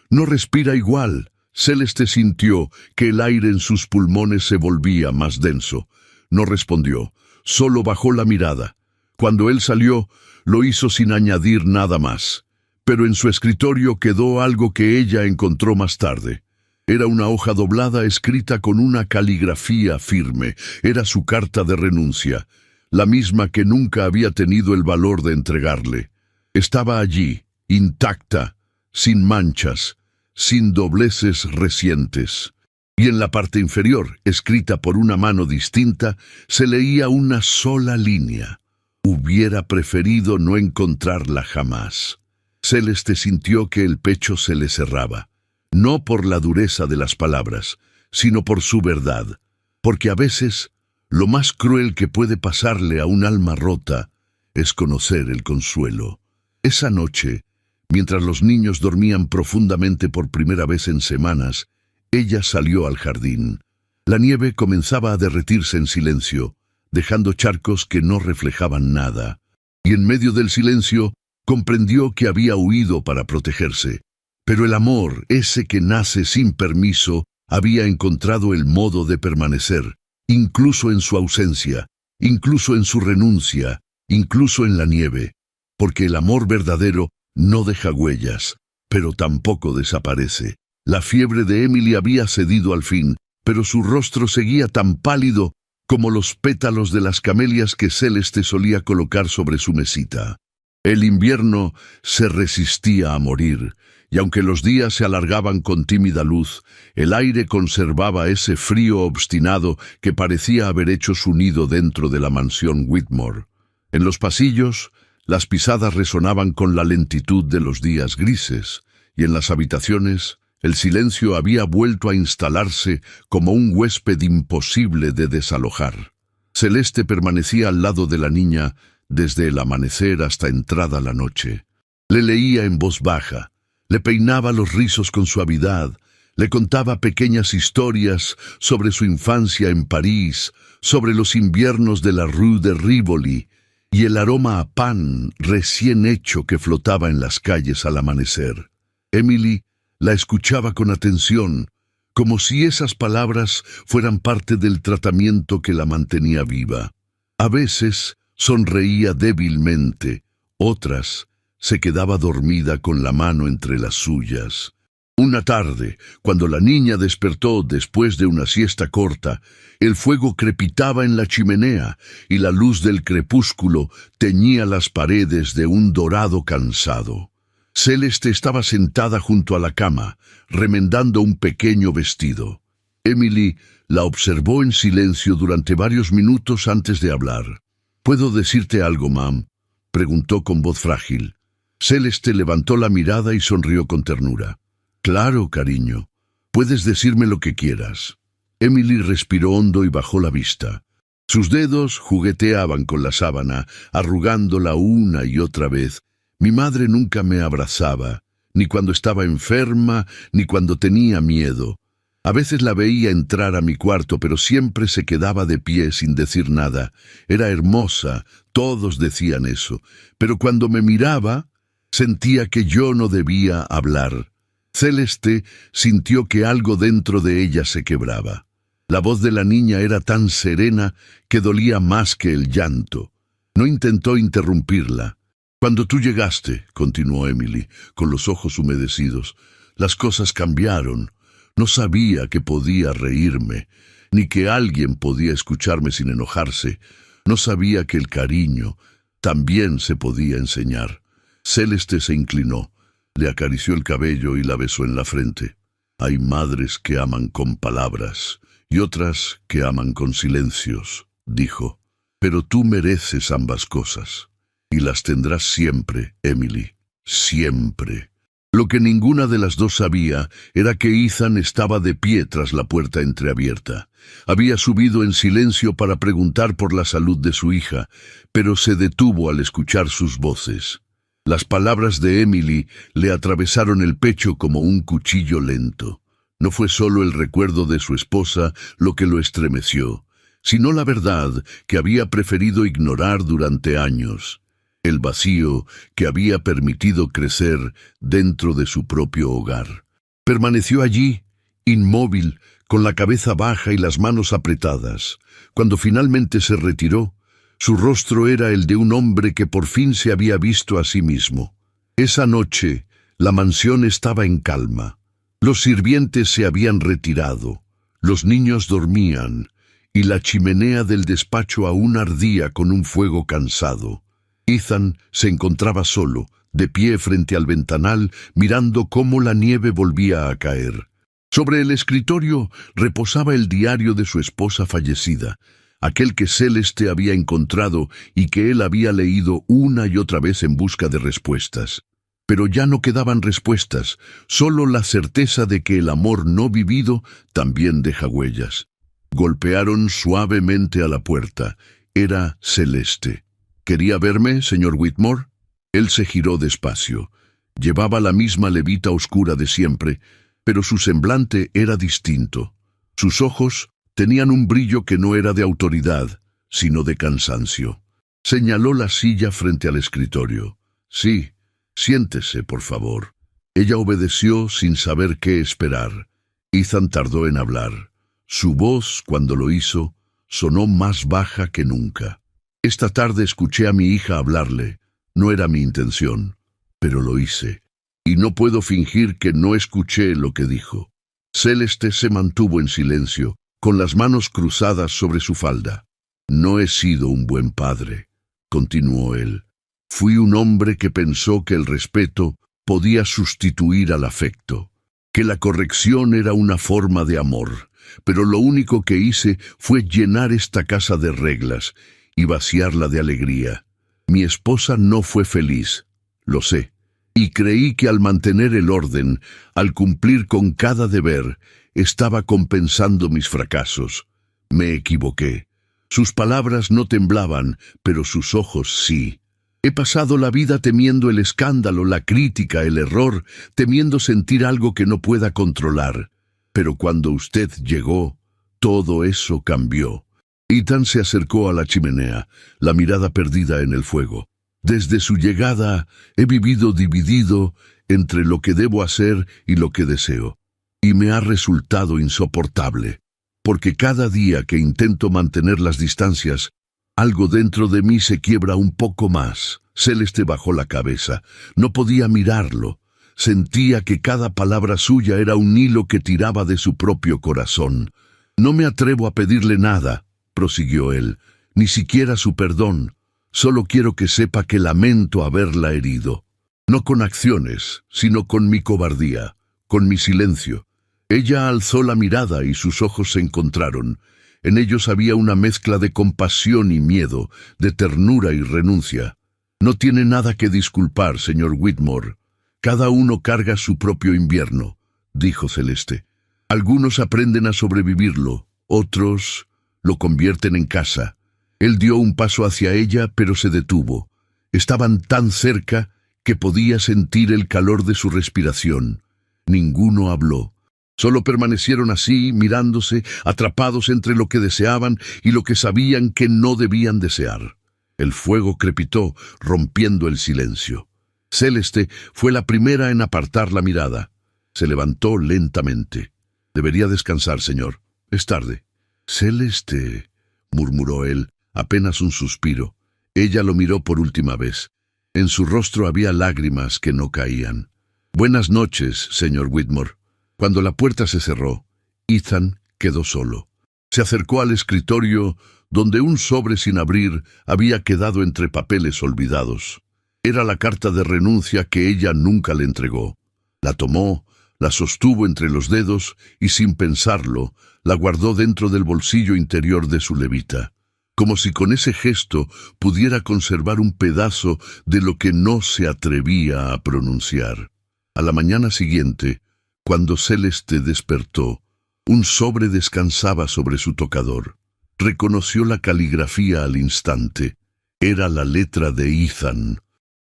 no respira igual. Celeste sintió que el aire en sus pulmones se volvía más denso. No respondió, solo bajó la mirada. Cuando él salió, lo hizo sin añadir nada más. Pero en su escritorio quedó algo que ella encontró más tarde. Era una hoja doblada escrita con una caligrafía firme. Era su carta de renuncia, la misma que nunca había tenido el valor de entregarle. Estaba allí, intacta, sin manchas, sin dobleces recientes. Y en la parte inferior, escrita por una mano distinta, se leía una sola línea. Hubiera preferido no encontrarla jamás. Celeste sintió que el pecho se le cerraba, no por la dureza de las palabras, sino por su verdad, porque a veces lo más cruel que puede pasarle a un alma rota es conocer el consuelo. Esa noche, mientras los niños dormían profundamente por primera vez en semanas, ella salió al jardín. La nieve comenzaba a derretirse en silencio, dejando charcos que no reflejaban nada, y en medio del silencio comprendió que había huido para protegerse. Pero el amor, ese que nace sin permiso, había encontrado el modo de permanecer, incluso en su ausencia, incluso en su renuncia, incluso en la nieve, porque el amor verdadero no deja huellas, pero tampoco desaparece. La fiebre de Emily había cedido al fin, pero su rostro seguía tan pálido como los pétalos de las camelias que Celeste solía colocar sobre su mesita. El invierno se resistía a morir, y aunque los días se alargaban con tímida luz, el aire conservaba ese frío obstinado que parecía haber hecho su nido dentro de la mansión Whitmore. En los pasillos, las pisadas resonaban con la lentitud de los días grises, y en las habitaciones, el silencio había vuelto a instalarse como un huésped imposible de desalojar. Celeste permanecía al lado de la niña desde el amanecer hasta entrada la noche. Le leía en voz baja, le peinaba los rizos con suavidad, le contaba pequeñas historias sobre su infancia en París, sobre los inviernos de la Rue de Rivoli y el aroma a pan recién hecho que flotaba en las calles al amanecer. Emily la escuchaba con atención, como si esas palabras fueran parte del tratamiento que la mantenía viva. A veces sonreía débilmente, otras se quedaba dormida con la mano entre las suyas. Una tarde, cuando la niña despertó después de una siesta corta, el fuego crepitaba en la chimenea y la luz del crepúsculo teñía las paredes de un dorado cansado. Celeste estaba sentada junto a la cama, remendando un pequeño vestido. Emily la observó en silencio durante varios minutos antes de hablar. «¿Puedo decirte algo, mam?», preguntó con voz frágil. Celeste levantó la mirada y sonrió con ternura. «Claro, cariño. Puedes decirme lo que quieras». Emily respiró hondo y bajó la vista. Sus dedos jugueteaban con la sábana, arrugándola una y otra vez. «Mi madre nunca me abrazaba, ni cuando estaba enferma, ni cuando tenía miedo. A veces la veía entrar a mi cuarto, pero siempre se quedaba de pie sin decir nada. Era hermosa, todos decían eso, pero cuando me miraba, sentía que yo no debía hablar». Celeste sintió que algo dentro de ella se quebraba. La voz de la niña era tan serena que dolía más que el llanto. No intentó interrumpirla. «Cuando tú llegaste», continuó Emily, con los ojos humedecidos, «las cosas cambiaron. No sabía que podía reírme, ni que alguien podía escucharme sin enojarse. No sabía que el cariño también se podía enseñar». Celeste se inclinó, le acarició el cabello y la besó en la frente. «Hay madres que aman con palabras y otras que aman con silencios», dijo. «Pero tú mereces ambas cosas. Y las tendrás siempre, Emily, siempre». Lo que ninguna de las dos sabía era que Ethan estaba de pie tras la puerta entreabierta. Había subido en silencio para preguntar por la salud de su hija, pero se detuvo al escuchar sus voces. Las palabras de Emily le atravesaron el pecho como un cuchillo lento. No fue solo el recuerdo de su esposa lo que lo estremeció, sino la verdad que había preferido ignorar durante años. El vacío que había permitido crecer dentro de su propio hogar. Permaneció allí, inmóvil, con la cabeza baja y las manos apretadas. Cuando finalmente se retiró, su rostro era el de un hombre que por fin se había visto a sí mismo. Esa noche, la mansión estaba en calma. Los sirvientes se habían retirado, los niños dormían, y la chimenea del despacho aún ardía con un fuego cansado. Ethan se encontraba solo, de pie frente al ventanal, mirando cómo la nieve volvía a caer. Sobre el escritorio reposaba el diario de su esposa fallecida, aquel que Celeste había encontrado y que él había leído una y otra vez en busca de respuestas. Pero ya no quedaban respuestas, solo la certeza de que el amor no vivido también deja huellas. Golpearon suavemente a la puerta. Era Celeste. ¿Quería verme, señor Whitmore? Él se giró despacio. Llevaba la misma levita oscura de siempre, pero su semblante era distinto. Sus ojos tenían un brillo que no era de autoridad, sino de cansancio. Señaló la silla frente al escritorio. Sí, siéntese, por favor. Ella obedeció sin saber qué esperar. Ethan tardó en hablar. Su voz, cuando lo hizo, sonó más baja que nunca. Esta tarde escuché a mi hija hablarle. No era mi intención, pero lo hice. Y no puedo fingir que no escuché lo que dijo. Celeste se mantuvo en silencio, con las manos cruzadas sobre su falda. No he sido un buen padre, continuó él. Fui un hombre que pensó que el respeto podía sustituir al afecto, que la corrección era una forma de amor, pero lo único que hice fue llenar esta casa de reglas y vaciarla de alegría. Mi esposa no fue feliz, lo sé, y creí que al mantener el orden, al cumplir con cada deber, estaba compensando mis fracasos. Me equivoqué. Sus palabras no temblaban, pero sus ojos sí. He pasado la vida temiendo el escándalo, la crítica, el error, temiendo sentir algo que no pueda controlar. Pero cuando usted llegó, todo eso cambió. Ethan se acercó a la chimenea, la mirada perdida en el fuego. Desde su llegada he vivido dividido entre lo que debo hacer y lo que deseo. Y me ha resultado insoportable, porque cada día que intento mantener las distancias, algo dentro de mí se quiebra un poco más. Celeste bajó la cabeza. No podía mirarlo. Sentía que cada palabra suya era un hilo que tiraba de su propio corazón. No me atrevo a pedirle nada, prosiguió él, ni siquiera su perdón. Solo quiero que sepa que lamento haberla herido. No con acciones, sino con mi cobardía, con mi silencio. Ella alzó la mirada y sus ojos se encontraron. En ellos había una mezcla de compasión y miedo, de ternura y renuncia. No tiene nada que disculpar, señor Whitmore. Cada uno carga su propio invierno, dijo Celeste. Algunos aprenden a sobrevivirlo, otros lo convierten en casa. Él dio un paso hacia ella, pero se detuvo. Estaban tan cerca que podía sentir el calor de su respiración. Ninguno habló. Solo permanecieron así, mirándose, atrapados entre lo que deseaban y lo que sabían que no debían desear. El fuego crepitó, rompiendo el silencio. Celeste fue la primera en apartar la mirada. Se levantó lentamente. Debería descansar, señor. Es tarde. Celeste, murmuró él, apenas un suspiro. Ella lo miró por última vez. En su rostro había lágrimas que no caían. Buenas noches, señor Whitmore. Cuando la puerta se cerró, Ethan quedó solo. Se acercó al escritorio donde un sobre sin abrir había quedado entre papeles olvidados. Era la carta de renuncia que ella nunca le entregó. La tomó, la sostuvo entre los dedos y sin pensarlo, la guardó dentro del bolsillo interior de su levita, como si con ese gesto pudiera conservar un pedazo de lo que no se atrevía a pronunciar. A la mañana siguiente, cuando Celeste despertó, un sobre descansaba sobre su tocador. Reconoció la caligrafía al instante. Era la letra de Ethan.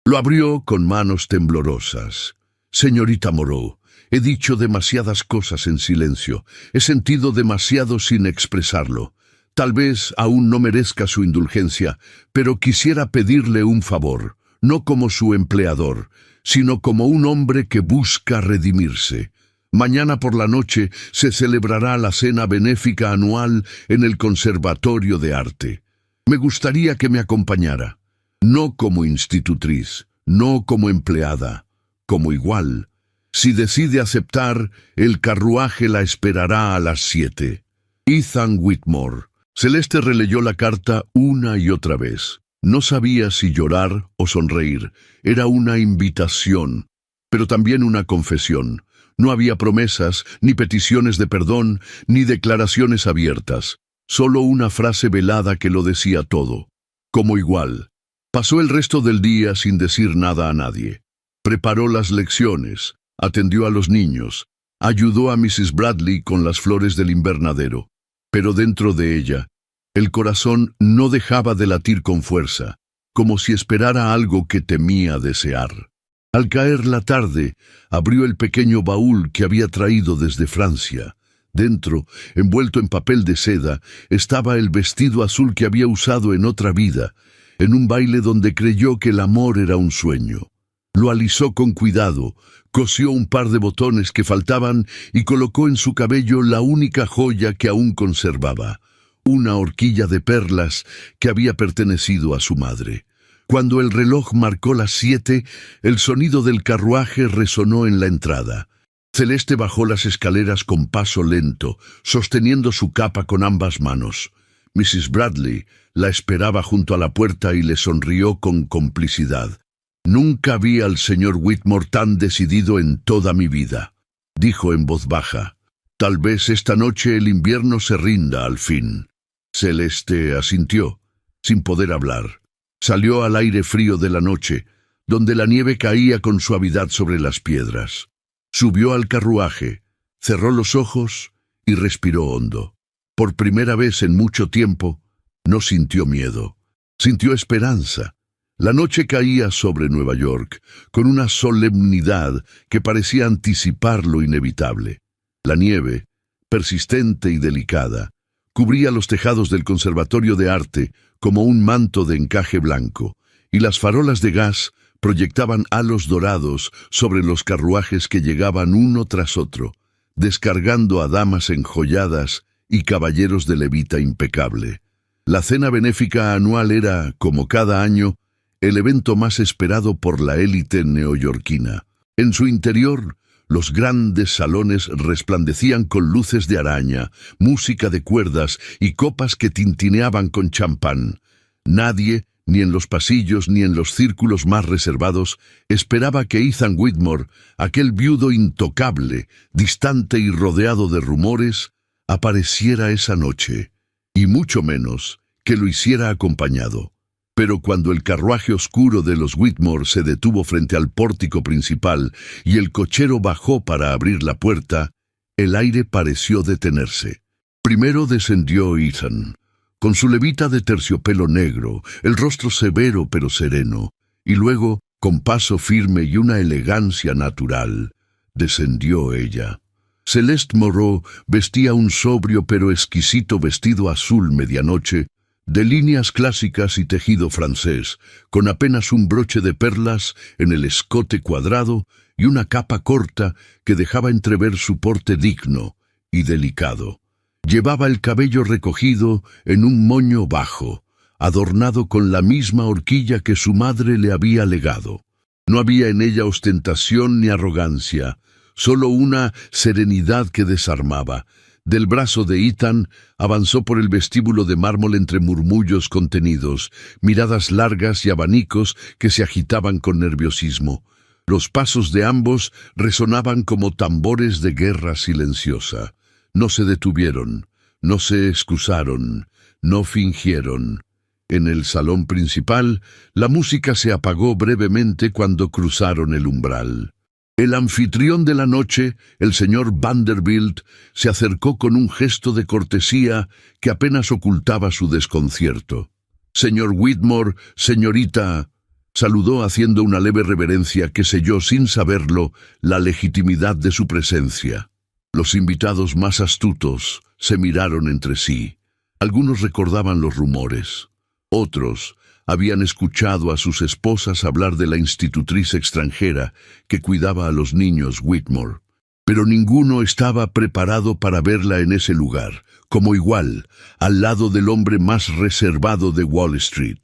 Lo abrió con manos temblorosas. «Señorita Moreau, he dicho demasiadas cosas en silencio. He sentido demasiado sin expresarlo. Tal vez aún no merezca su indulgencia, pero quisiera pedirle un favor, no como su empleador, sino como un hombre que busca redimirse. Mañana por la noche se celebrará la cena benéfica anual en el Conservatorio de Arte. Me gustaría que me acompañara, no como institutriz, no como empleada, como igual. Si decide aceptar, el carruaje la esperará a las 7. Ethan Whitmore». Celeste releyó la carta una y otra vez. No sabía si llorar o sonreír. Era una invitación, pero también una confesión. No había promesas, ni peticiones de perdón, ni declaraciones abiertas. Solo una frase velada que lo decía todo. Como igual. Pasó el resto del día sin decir nada a nadie. Preparó las lecciones, atendió a los niños, ayudó a Mrs. Bradley con las flores del invernadero. Pero dentro de ella, el corazón no dejaba de latir con fuerza, como si esperara algo que temía desear. Al caer la tarde, abrió el pequeño baúl que había traído desde Francia. Dentro, envuelto en papel de seda, estaba el vestido azul que había usado en otra vida, en un baile donde creyó que el amor era un sueño. Lo alisó con cuidado, cosió un par de botones que faltaban y colocó en su cabello la única joya que aún conservaba, una horquilla de perlas que había pertenecido a su madre. Cuando el reloj marcó las 7, el sonido del carruaje resonó en la entrada. Celeste bajó las escaleras con paso lento, sosteniendo su capa con ambas manos. Mrs. Bradley la esperaba junto a la puerta y le sonrió con complicidad. «Nunca vi al señor Whitmore tan decidido en toda mi vida», dijo en voz baja. «Tal vez esta noche el invierno se rinda al fin». Celeste asintió, sin poder hablar. Salió al aire frío de la noche, donde la nieve caía con suavidad sobre las piedras. Subió al carruaje, cerró los ojos y respiró hondo. Por primera vez en mucho tiempo, no sintió miedo. Sintió esperanza. La noche caía sobre Nueva York, con una solemnidad que parecía anticipar lo inevitable. La nieve, persistente y delicada, cubría los tejados del Conservatorio de Arte como un manto de encaje blanco, y las farolas de gas proyectaban halos dorados sobre los carruajes que llegaban uno tras otro, descargando a damas enjolladas y caballeros de levita impecable. La cena benéfica anual era, como cada año, el evento más esperado por la élite neoyorquina. En su interior, los grandes salones resplandecían con luces de araña, música de cuerdas y copas que tintineaban con champán. Nadie, ni en los pasillos ni en los círculos más reservados, esperaba que Ethan Whitmore, aquel viudo intocable, distante y rodeado de rumores, apareciera esa noche, y mucho menos que lo hiciera acompañado. Pero cuando el carruaje oscuro de los Whitmore se detuvo frente al pórtico principal y el cochero bajó para abrir la puerta, el aire pareció detenerse. Primero descendió Ethan, con su levita de terciopelo negro, el rostro severo pero sereno, y luego, con paso firme y una elegancia natural, descendió ella. Celeste Moreau vestía un sobrio pero exquisito vestido azul medianoche, de líneas clásicas y tejido francés, con apenas un broche de perlas en el escote cuadrado y una capa corta que dejaba entrever su porte digno y delicado. Llevaba el cabello recogido en un moño bajo, adornado con la misma horquilla que su madre le había legado. No había en ella ostentación ni arrogancia, solo una serenidad que desarmaba. Del brazo de Ethan avanzó por el vestíbulo de mármol entre murmullos contenidos, miradas largas y abanicos que se agitaban con nerviosismo. Los pasos de ambos resonaban como tambores de guerra silenciosa. No se detuvieron, no se excusaron, no fingieron. En el salón principal, la música se apagó brevemente cuando cruzaron el umbral. El anfitrión de la noche, el señor Vanderbilt, se acercó con un gesto de cortesía que apenas ocultaba su desconcierto. «Señor Whitmore, señorita», saludó haciendo una leve reverencia que selló sin saberlo la legitimidad de su presencia. Los invitados más astutos se miraron entre sí. Algunos recordaban los rumores. Otros habían escuchado a sus esposas hablar de la institutriz extranjera que cuidaba a los niños Whitmore. Pero ninguno estaba preparado para verla en ese lugar, como igual, al lado del hombre más reservado de Wall Street.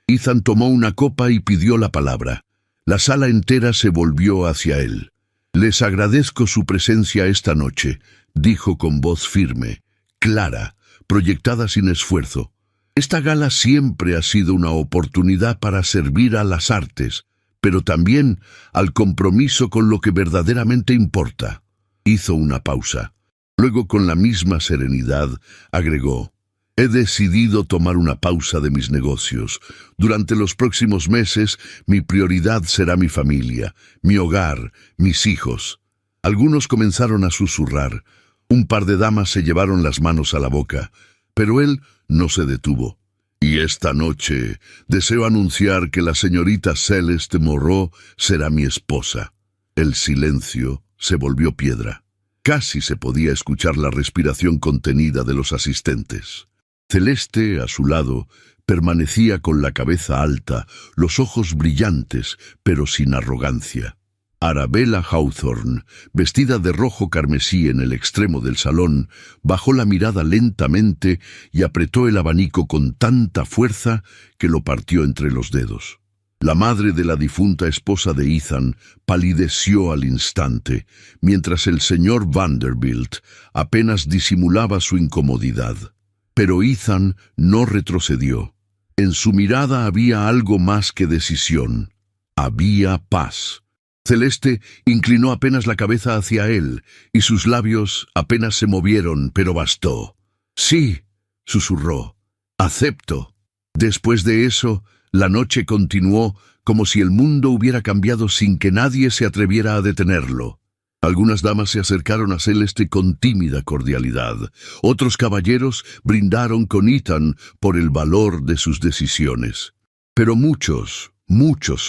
Ethan tomó una copa y pidió la palabra. La sala entera se volvió hacia él. «Les agradezco su presencia esta noche», dijo con voz firme, clara, proyectada sin esfuerzo. «Esta gala siempre ha sido una oportunidad para servir a las artes, pero también al compromiso con lo que verdaderamente importa». Hizo una pausa. Luego, con la misma serenidad, agregó: «He decidido tomar una pausa de mis negocios. Durante los próximos meses, mi prioridad será mi familia, mi hogar, mis hijos». Algunos comenzaron a susurrar. Un par de damas se llevaron las manos a la boca, pero él no se detuvo. «Y esta noche deseo anunciar que la señorita Celeste Moreau será mi esposa». El silencio se volvió piedra. Casi se podía escuchar la respiración contenida de los asistentes. Celeste, a su lado, permanecía con la cabeza alta, los ojos brillantes, pero sin arrogancia. Arabella Hawthorne, vestida de rojo carmesí en el extremo del salón, bajó la mirada lentamente y apretó el abanico con tanta fuerza que lo partió entre los dedos. La madre de la difunta esposa de Ethan palideció al instante, mientras el señor Vanderbilt apenas disimulaba su incomodidad. Pero Ethan no retrocedió. En su mirada había algo más que decisión. Había paz. Celeste inclinó apenas la cabeza hacia él, y sus labios apenas se movieron, pero bastó. «Sí», susurró, «acepto». Después de eso, la noche continuó como si el mundo hubiera cambiado sin que nadie se atreviera a detenerlo. Algunas damas se acercaron a Celeste con tímida cordialidad. Otros caballeros brindaron con Ethan por el valor de sus decisiones. Pero muchos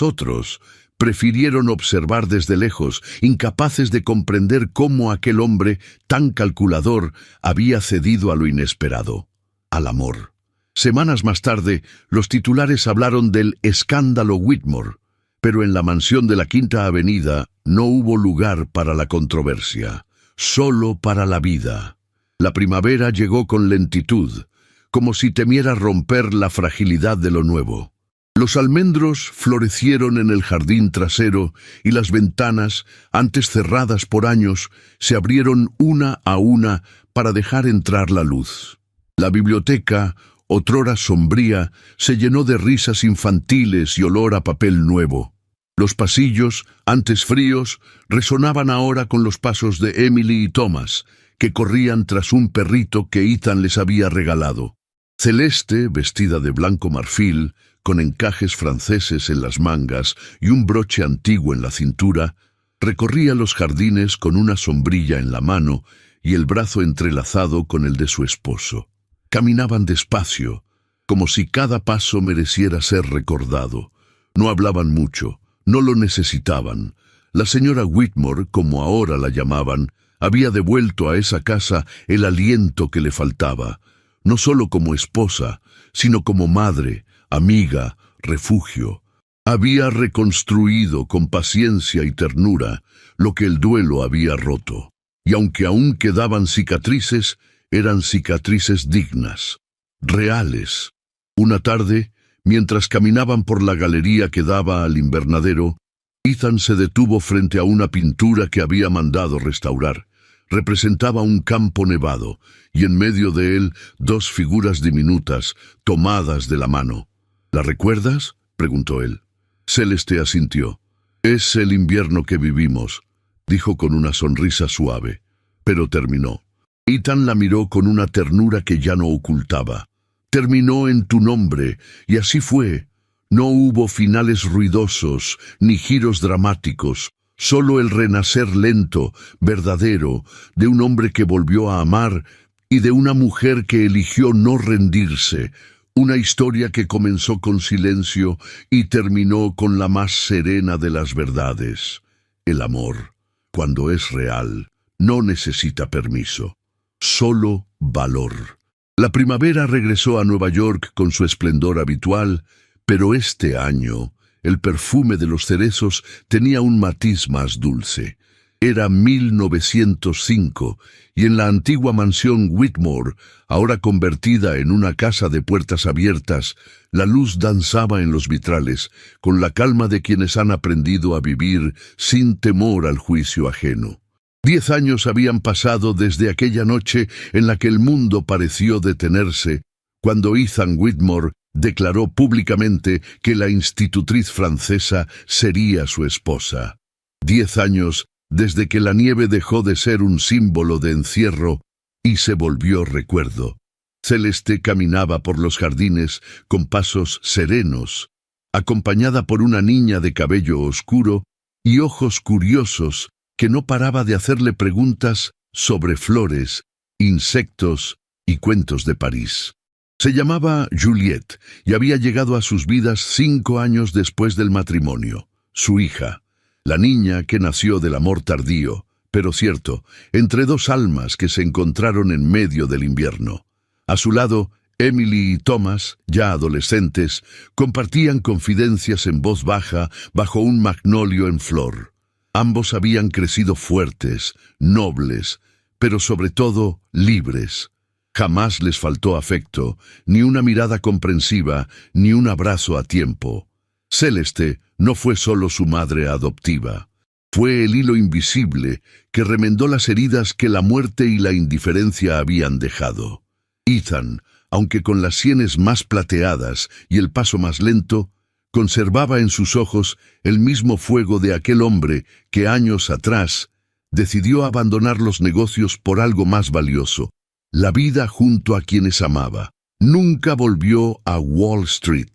otros prefirieron observar desde lejos, incapaces de comprender cómo aquel hombre tan calculador había cedido a lo inesperado, al amor. Semanas más tarde, los titulares hablaron del escándalo Whitmore, pero en la mansión de la Quinta Avenida no hubo lugar para la controversia, solo para la vida. La primavera llegó con lentitud, como si temiera romper la fragilidad de lo nuevo. Los almendros florecieron en el jardín trasero y las ventanas, antes cerradas por años, se abrieron una a una para dejar entrar la luz. La biblioteca, otrora sombría, se llenó de risas infantiles y olor a papel nuevo. Los pasillos, antes fríos, resonaban ahora con los pasos de Emily y Thomas, que corrían tras un perrito que Ethan les había regalado. Celeste, vestida de blanco marfil, con encajes franceses en las mangas y un broche antiguo en la cintura, recorría los jardines con una sombrilla en la mano y el brazo entrelazado con el de su esposo. Caminaban despacio, como si cada paso mereciera ser recordado. No hablaban mucho, no lo necesitaban. La señora Whitmore, como ahora la llamaban, había devuelto a esa casa el aliento que le faltaba, no solo como esposa, sino como madre, amiga, refugio. Había reconstruido con paciencia y ternura lo que el duelo había roto, y aunque aún quedaban cicatrices, eran cicatrices dignas, reales. Una tarde, mientras caminaban por la galería que daba al invernadero, Ethan se detuvo frente a una pintura que había mandado restaurar. Representaba un campo nevado, y en medio de él dos figuras diminutas, tomadas de la mano. «¿La recuerdas?», preguntó él. Celeste asintió. «Es el invierno que vivimos», dijo con una sonrisa suave, pero terminó. Ethan la miró con una ternura que ya no ocultaba. «Terminó en tu nombre, y así fue. No hubo finales ruidosos, ni giros dramáticos, Solo el renacer lento, verdadero, de un hombre que volvió a amar y de una mujer que eligió no rendirse. Una historia que comenzó con silencio y terminó con la más serena de las verdades. El amor, cuando es real, no necesita permiso, solo valor. La primavera regresó a Nueva York con su esplendor habitual, pero este año el perfume de los cerezos tenía un matiz más dulce. Era 1905 y en la antigua mansión Whitmore, ahora convertida en una casa de puertas abiertas, la luz danzaba en los vitrales con la calma de quienes han aprendido a vivir sin temor al juicio ajeno. 10 años habían pasado desde aquella noche en la que el mundo pareció detenerse, cuando Ethan Whitmore declaró públicamente que la institutriz francesa sería su esposa. 10 años desde que la nieve dejó de ser un símbolo de encierro y se volvió recuerdo. Celeste caminaba por los jardines con pasos serenos, acompañada por una niña de cabello oscuro y ojos curiosos que no paraba de hacerle preguntas sobre flores, insectos y cuentos de París. Se llamaba Juliette y había llegado a sus vidas 5 años después del matrimonio. Su hija, la niña que nació del amor tardío, pero cierto, entre dos almas que se encontraron en medio del invierno. A su lado, Emily y Thomas, ya adolescentes, compartían confidencias en voz baja bajo un magnolio en flor. Ambos habían crecido fuertes, nobles, pero sobre todo libres. Jamás les faltó afecto, ni una mirada comprensiva, ni un abrazo a tiempo. Celeste no fue solo su madre adoptiva. Fue el hilo invisible que remendó las heridas que la muerte y la indiferencia habían dejado. Ethan, aunque con las sienes más plateadas y el paso más lento, conservaba en sus ojos el mismo fuego de aquel hombre que años atrás decidió abandonar los negocios por algo más valioso, la vida junto a quienes amaba. Nunca volvió a Wall Street.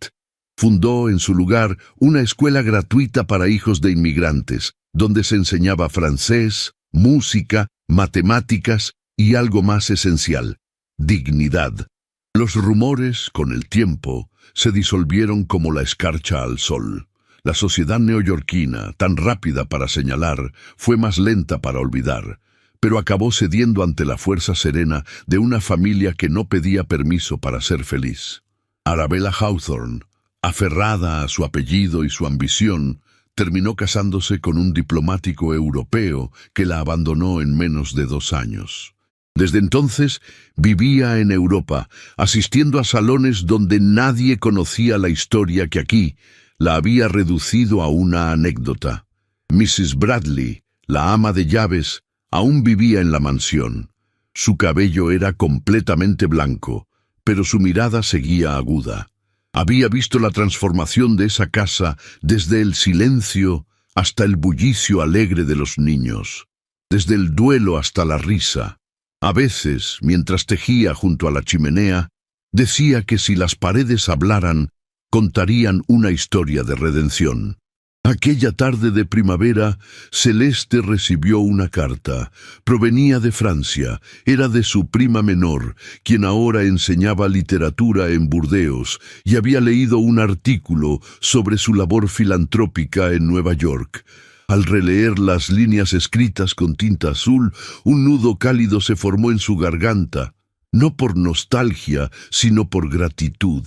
Fundó en su lugar una escuela gratuita para hijos de inmigrantes, donde se enseñaba francés, música, matemáticas y algo más esencial: dignidad. Los rumores, con el tiempo, se disolvieron como la escarcha al sol. La sociedad neoyorquina, tan rápida para señalar, fue más lenta para olvidar, pero acabó cediendo ante la fuerza serena de una familia que no pedía permiso para ser feliz. Arabella Hawthorne, aferrada a su apellido y su ambición, terminó casándose con un diplomático europeo que la abandonó en menos de 2 años. Desde entonces vivía en Europa, asistiendo a salones donde nadie conocía la historia que aquí la había reducido a una anécdota. Mrs. Bradley, la ama de llaves, aún vivía en la mansión. Su cabello era completamente blanco, pero su mirada seguía aguda. Había visto la transformación de esa casa desde el silencio hasta el bullicio alegre de los niños, desde el duelo hasta la risa. A veces, mientras tejía junto a la chimenea, decía que si las paredes hablaran, contarían una historia de redención. Aquella tarde de primavera, Celeste recibió una carta. Provenía de Francia, era de su prima menor, quien ahora enseñaba literatura en Burdeos y había leído un artículo sobre su labor filantrópica en Nueva York. Al releer las líneas escritas con tinta azul, un nudo cálido se formó en su garganta, no por nostalgia, sino por gratitud.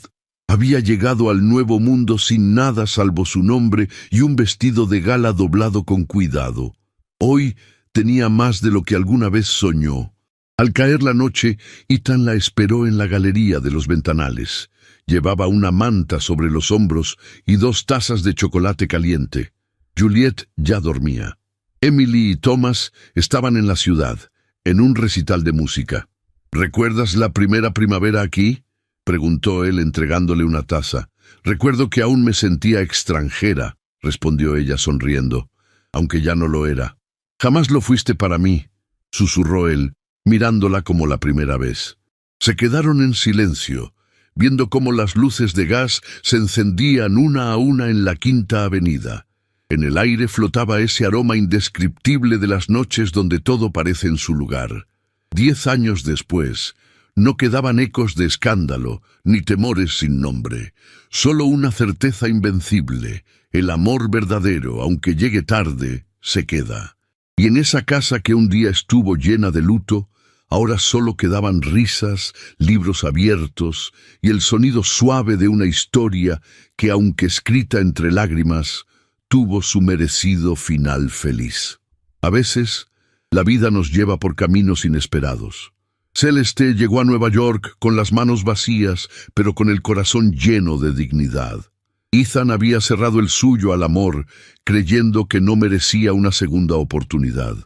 Había llegado al nuevo mundo sin nada salvo su nombre y un vestido de gala doblado con cuidado. Hoy tenía más de lo que alguna vez soñó. Al caer la noche, Ethan la esperó en la galería de los ventanales. Llevaba una manta sobre los hombros y 2 tazas de chocolate caliente. Juliette ya dormía. Emily y Thomas estaban en la ciudad, en un recital de música. ¿Recuerdas la primera primavera aquí?, preguntó él entregándole una taza. «Recuerdo que aún me sentía extranjera», respondió ella sonriendo, aunque ya no lo era. «Jamás lo fuiste para mí», susurró él, mirándola como la primera vez. Se quedaron en silencio, viendo cómo las luces de gas se encendían una a una en la Quinta Avenida. En el aire flotaba ese aroma indescriptible de las noches donde todo parece en su lugar. 10 años después, no quedaban ecos de escándalo, ni temores sin nombre. Solo una certeza invencible: el amor verdadero, aunque llegue tarde, se queda. Y en esa casa que un día estuvo llena de luto, ahora solo quedaban risas, libros abiertos y el sonido suave de una historia que, aunque escrita entre lágrimas, tuvo su merecido final feliz. A veces, la vida nos lleva por caminos inesperados. Celeste llegó a Nueva York con las manos vacías, pero con el corazón lleno de dignidad. Ethan había cerrado el suyo al amor, creyendo que no merecía una segunda oportunidad.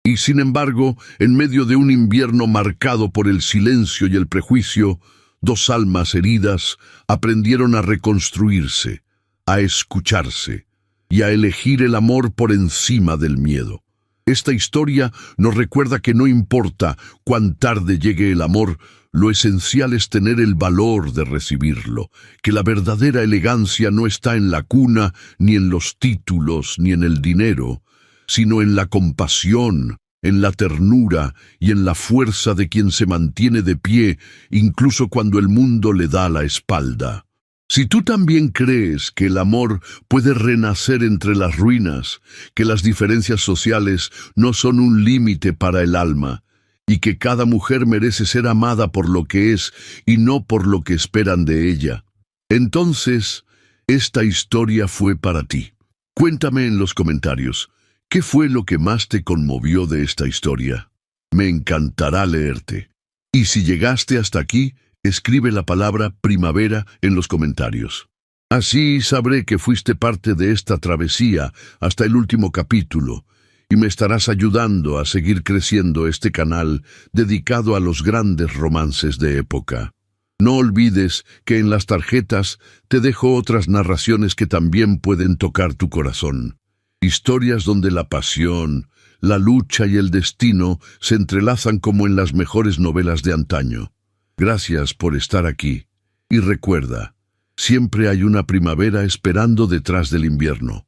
Y sin embargo, en medio de un invierno marcado por el silencio y el prejuicio, 2 almas heridas aprendieron a reconstruirse, a escucharse y a elegir el amor por encima del miedo. Esta historia nos recuerda que no importa cuán tarde llegue el amor, lo esencial es tener el valor de recibirlo, que la verdadera elegancia no está en la cuna, ni en los títulos, ni en el dinero, sino en la compasión, en la ternura y en la fuerza de quien se mantiene de pie, incluso cuando el mundo le da la espalda. Si tú también crees que el amor puede renacer entre las ruinas, que las diferencias sociales no son un límite para el alma, y que cada mujer merece ser amada por lo que es y no por lo que esperan de ella, entonces esta historia fue para ti. Cuéntame en los comentarios, ¿qué fue lo que más te conmovió de esta historia? Me encantará leerte. Y si llegaste hasta aquí, escribe la palabra primavera en los comentarios. Así sabré que fuiste parte de esta travesía hasta el último capítulo y me estarás ayudando a seguir creciendo este canal dedicado a los grandes romances de época. No olvides que en las tarjetas te dejo otras narraciones que también pueden tocar tu corazón. Historias donde la pasión, la lucha y el destino se entrelazan como en las mejores novelas de antaño. Gracias por estar aquí. Y recuerda, siempre hay una primavera esperando detrás del invierno.